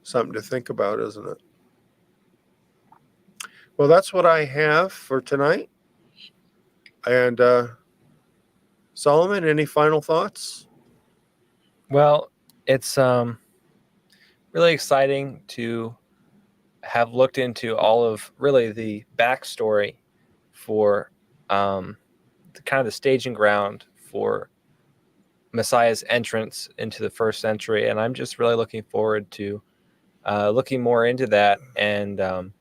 Something to think about, isn't it? Well, that's what I have for tonight. And Solomon, any final thoughts? Well, it's really exciting to have looked into all of really the backstory for the kind of the staging ground for Messiah's entrance into the first century. And I'm just really looking forward to looking more into that and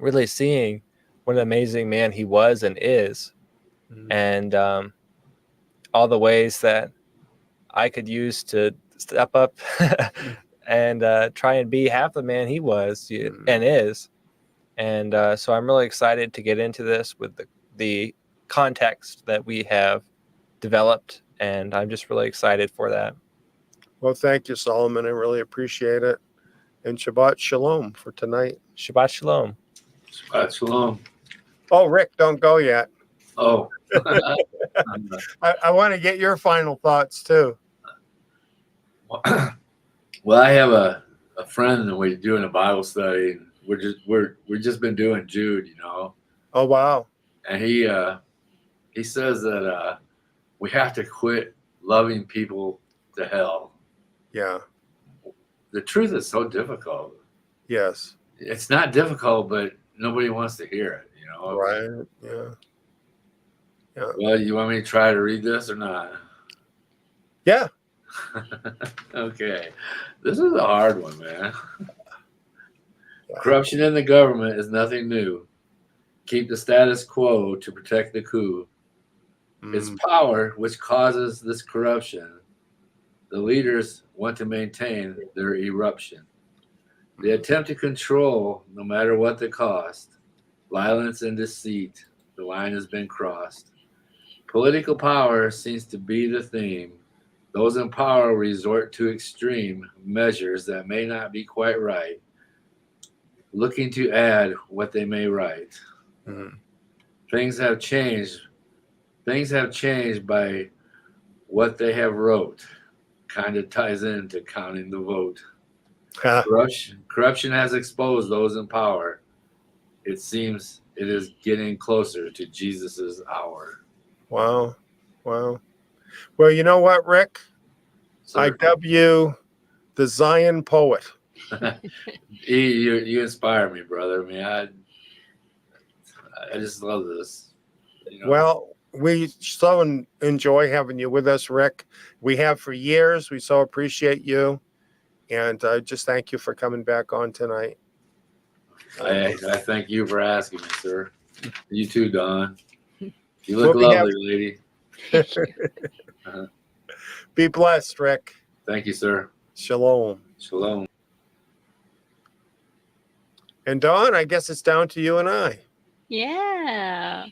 really seeing what an amazing man he was and is, and all the ways that I could use to step up and try and be half the man he was and is. And so I'm really excited to get into this with the context that we have developed, and I'm just really excited for that. Well, thank you, Solomon. I really appreciate it. And Shabbat Shalom for tonight. Shabbat Shalom. Shabbat Shalom. Oh, Rick, don't go yet. Oh. I want to get your final thoughts too. Well, I have a friend and we're doing a Bible study. And we're just been doing Jude, Oh, wow. and he says that we have to quit loving people to hell. Yeah. The truth is so difficult. Yes. It's not difficult, but nobody wants to hear it, Right. Yeah. Yeah. Well, you want me to try to read this or not? Yeah. Okay. This is a hard one, man. Corruption in the government is nothing new. Keep the status quo to protect the coup. It's power which causes this corruption. The leaders want to maintain their eruption. They attempt to control no matter what the cost. Violence and deceit, the line has been crossed. Political power seems to be the theme. Those in power resort to extreme measures that may not be quite right, looking to add what they may write. Things have changed. Things have changed by what they have wrote. Kind of ties into counting the vote. Corruption has exposed those in power. It seems it is getting closer to Jesus's hour. Wow. Wow. Well, you know what, Rick? Sir. I dub you the Zion poet. You inspire me, brother. I mean, I just love this. Well, we so enjoy having you with us, Rick. We have for years. We so appreciate you. And just thank you for coming back on tonight. I thank you for asking me, sir. You too, Don. You look lovely, lady. Be blessed, Rick. Thank you, sir. Shalom. Shalom. And Dawn, I guess it's down to you and I. Yeah.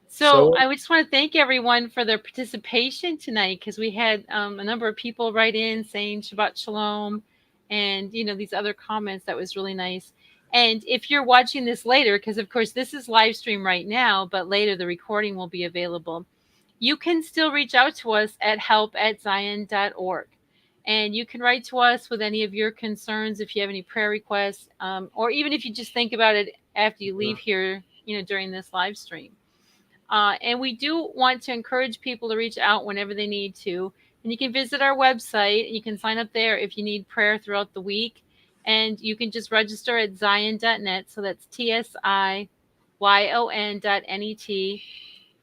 So I just want to thank everyone for their participation tonight, because we had a number of people write in saying Shabbat Shalom and, these other comments. That was really nice. And if you're watching this later, because of course this is live stream right now, but later the recording will be available, you can still reach out to us at help@zion.org. And you can write to us with any of your concerns if you have any prayer requests, or even if you just think about it after you leave here, during this live stream. And we do want to encourage people to reach out whenever they need to. And you can visit our website. You can sign up there if you need prayer throughout the week. And you can just register at zion.net. So that's TSIYON.net.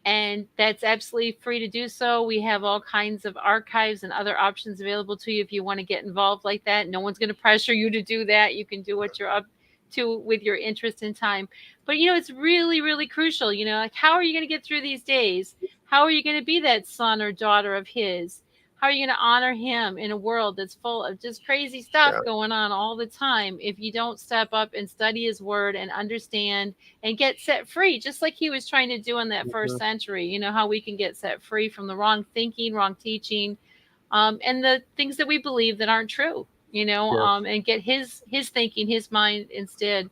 And that's absolutely free to do so. We have all kinds of archives and other options available to you if you want to get involved like that. No one's going to pressure you to do that. You can do what you're up to with your interest and time. But, it's really, really crucial. Like, how are you going to get through these days? How are you going to be that son or daughter of his? How are you going to honor him in a world that's full of just crazy stuff going on all the time if you don't step up and study his word and understand and get set free, just like he was trying to do in that first century? How we can get set free from the wrong thinking, wrong teaching, and the things that we believe that aren't true, and get his thinking, his mind instead.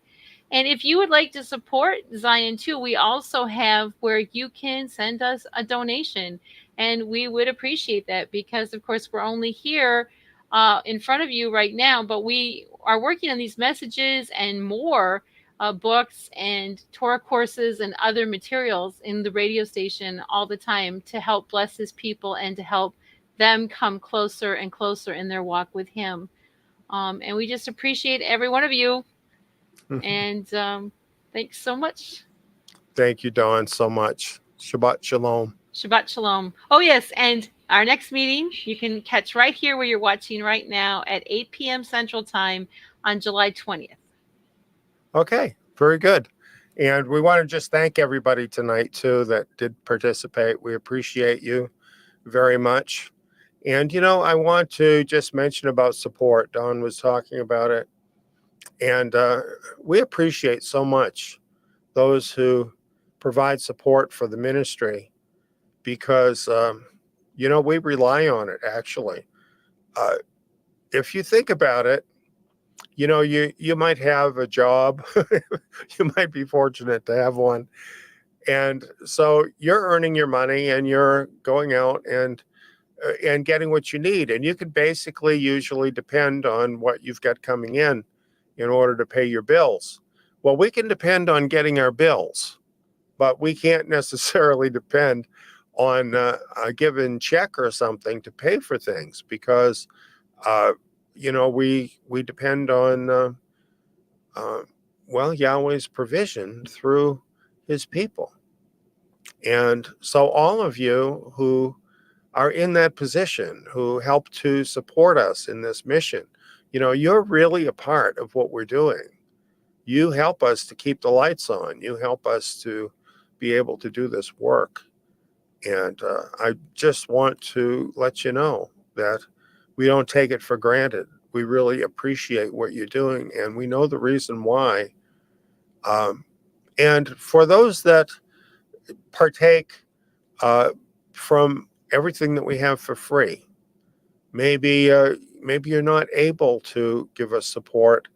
And if you would like to support Zion too, we also have where you can send us a donation. And we would appreciate that, because, of course, we're only here in front of you right now, but we are working on these messages and more books and Torah courses and other materials in the radio station all the time to help bless his people and to help them come closer and closer in their walk with him. And we just appreciate every one of you. And thanks so much. Thank you, Dawn, so much. Shabbat Shalom. Shabbat Shalom. Oh, yes. And our next meeting, you can catch right here where you're watching right now at 8 p.m. Central Time on July 20th. Okay, very good. And we want to just thank everybody tonight, too, that did participate. We appreciate you very much. And, I want to just mention about support. Dawn was talking about it. And we appreciate so much those who provide support for the ministry, because, we rely on it, actually. If you think about it, you might have a job. You might be fortunate to have one. And so you're earning your money and you're going out and getting what you need. And you can basically usually depend on what you've got coming in order to pay your bills. Well, we can depend on getting our bills, but we can't necessarily depend on a given check or something to pay for things, because we depend on Yahweh's provision through his people. And so all of you who are in that position, who help to support us in this mission, you're really a part of what we're doing. You help us to keep the lights on. You help us to be able to do this work. And I just want to let you know that we don't take it for granted. We really appreciate what you're doing, and we know the reason why. And for those that partake from everything that we have for free, maybe you're not able to give us support,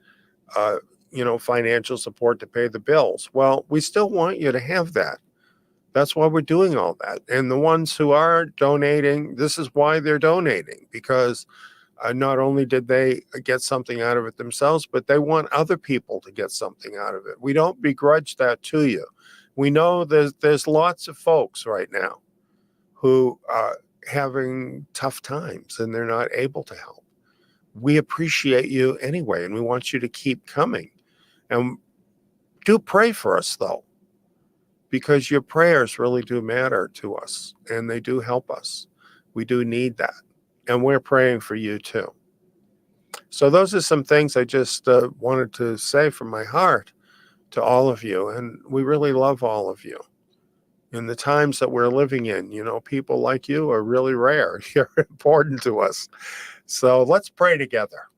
financial support to pay the bills. Well, we still want you to have that. That's why we're doing all that. And the ones who are donating, this is why they're donating, because not only did they get something out of it themselves, but they want other people to get something out of it. We don't begrudge that to you. We know there's lots of folks right now who are having tough times and they're not able to help. We appreciate you anyway, and we want you to keep coming. And do pray for us, though, because your prayers really do matter to us, and they do help us. We do need that, and we're praying for you too. So those are some things I just wanted to say from my heart to all of you, and we really love all of you. In the times that we're living in, people like you are really rare. You're important to us. So let's pray together.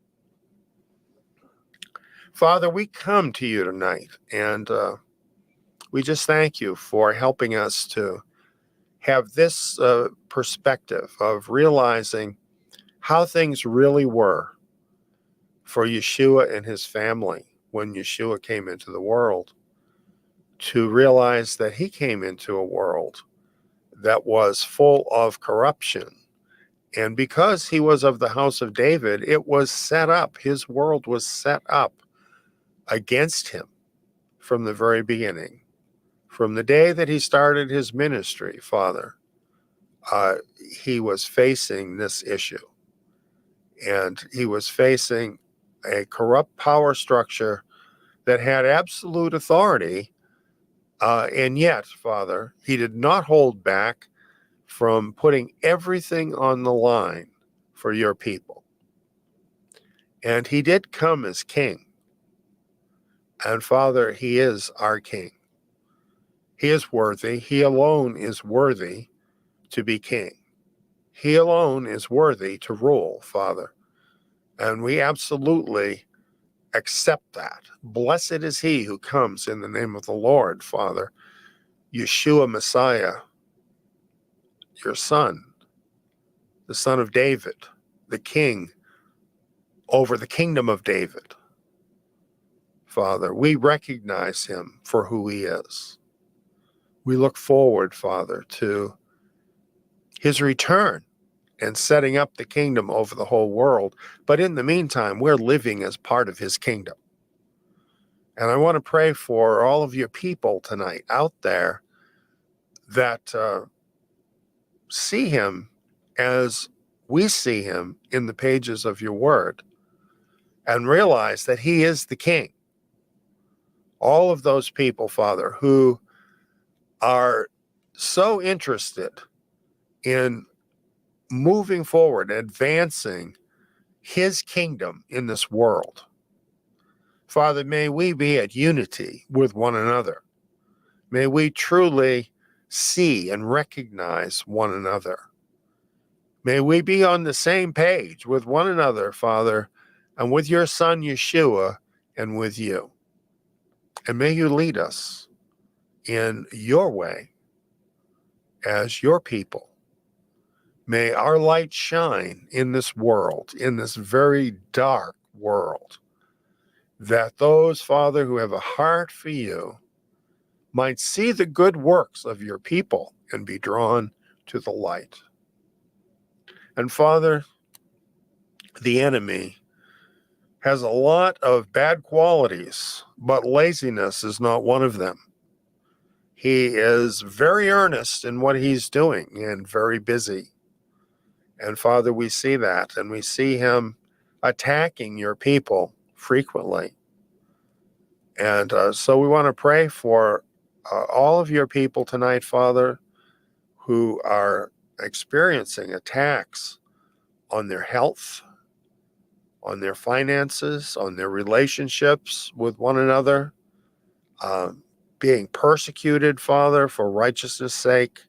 Father, we come to you tonight, and we just thank you for helping us to have this perspective of realizing how things really were for Yeshua and his family when Yeshua came into the world, to realize that he came into a world that was full of corruption. And because he was of the house of David, it was set up. His world was set up against him from the very beginning. From the day that he started his ministry, Father, he was facing this issue. And he was facing a corrupt power structure that had absolute authority. And yet, Father, he did not hold back from putting everything on the line for your people. And he did come as king. And Father, he is our king. He is worthy. He alone is worthy to be king. He alone is worthy to rule, Father. And we absolutely accept that. Blessed is he who comes in the name of the Lord, Father. Yeshua Messiah, your son, the son of David, the king over the kingdom of David. Father, we recognize him for who he is. We look forward, Father, to his return and setting up the kingdom over the whole world. But in the meantime, we're living as part of his kingdom. And I want to pray for all of your people tonight out there that see him as we see him in the pages of your word, and realize that he is the king. All of those people, Father, who are so interested in moving forward, advancing his kingdom in this world. Father, may we be at unity with one another. May we truly see and recognize one another. May we be on the same page with one another, Father, and with your son Yeshua, and with you. And may you lead us in your way as your people. May our light shine in this world, in this very dark world, that those, Father, who have a heart for you might see the good works of your people and be drawn to the light. And Father, the enemy has a lot of bad qualities, but laziness is not one of them. He is very earnest in what he's doing and very busy. And Father, we see that, and we see him attacking your people frequently. And so we want to pray for all of your people tonight, Father, who are experiencing attacks on their health, on their finances, on their relationships with one another, being persecuted, Father, for righteousness' sake.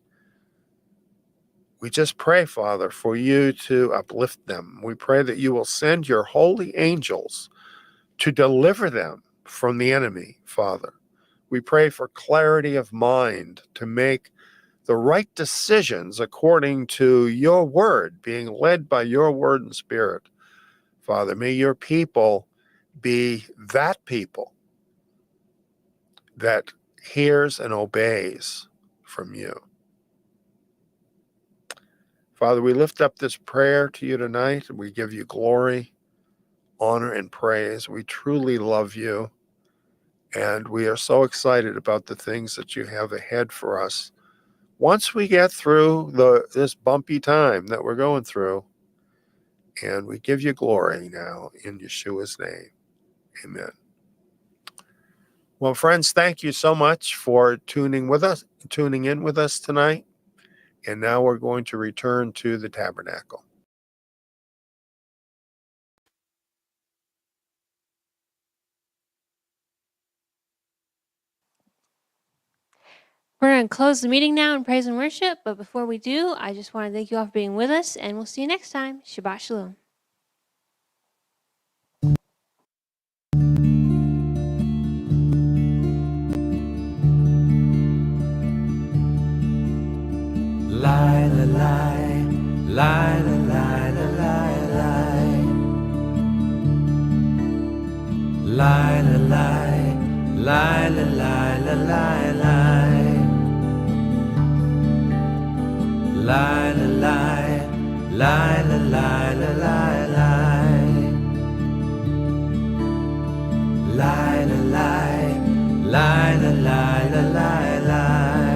We just pray, Father, for you to uplift them. We pray that you will send your holy angels to deliver them from the enemy, Father. We pray for clarity of mind to make the right decisions according to your word, being led by your word and spirit. Father, may your people be that people that hears and obeys from you. Father, we lift up this prayer to you tonight, and we give you glory, honor, and praise. We truly love you, and we are so excited about the things that you have ahead for us. Once we get through this bumpy time that we're going through, and we give you glory now in Yeshua's name. Amen. Well, friends, thank you so much for tuning in with us tonight. And now we're going to return to the tabernacle. We're going to close the meeting now in praise and worship. But before we do, I just want to thank you all for being with us. And we'll see you next time. Shabbat Shalom. Lie, lie, lie, lie, lie, lie, lie. Lie, lie, lie, lie, lie, lie, lie. Lie, lie, lie, lie, lie, lie, lie. Lie, lie, lie, lie, lie, lie, lie.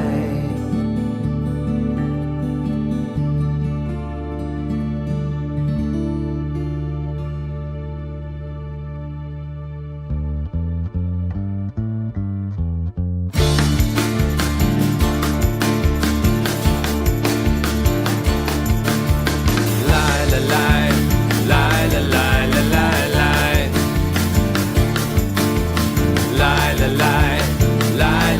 Lie,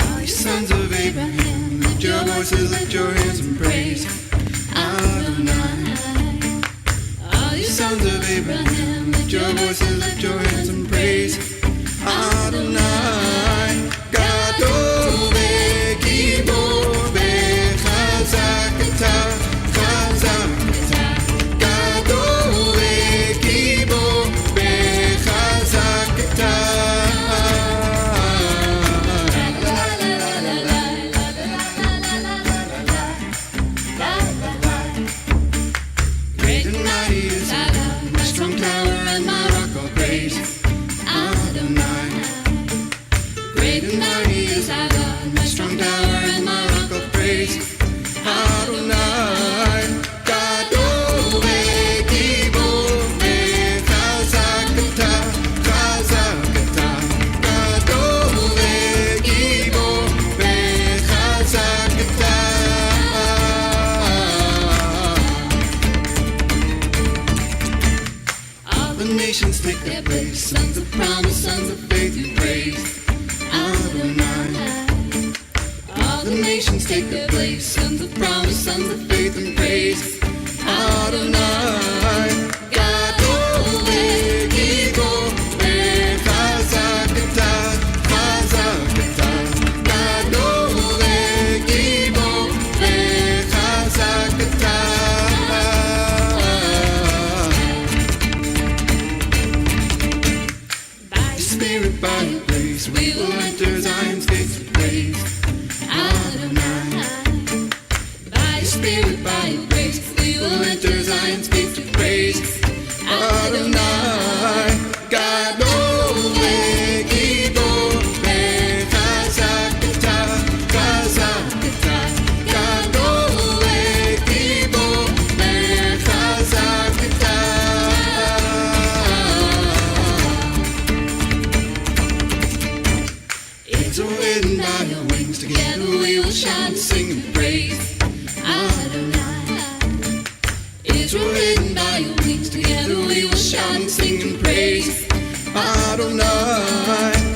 All you sons of Abraham, lift your voices, lift your hands and praise Adonai. All you sons of Abraham, lift your voices, lift your hands and praise Adonai. Gadol v'gibor v'chazak atah, chazak atah. Gadol v'gibor v'chazak atah. Great and mighty is our God, my strong tower and my rock I'll praise Adonai. Great and mighty is our God, my strong tower and my rock I'll praise Adonai. Gadol v'gibor v'chazak atah, chazak atah. Gadol v'gibor v'chazak atah. All the nations take their place, sons of promise, sons of faith and praise Adonai. All the nations take their place, sons of promise, sons of faith and praise Adonai. Gadol v'gibor v'chazak atah, chazak atah. Gadol v'gibor v'chazak atah. By your spirit, by your grace, we will enter Zion's gates with praise Adonai. By your spirit, by your grace, we will enter Zion's gates with praise Adonai. Gadol v'gibor v'chazak atah, chazak atah. Gadol v'gibor v'chazak atah. Israel hidden by your wings, together we will shine, sing and praise Adonai. Israel hidden by your wings, together we will shine, sing and praise Adonai.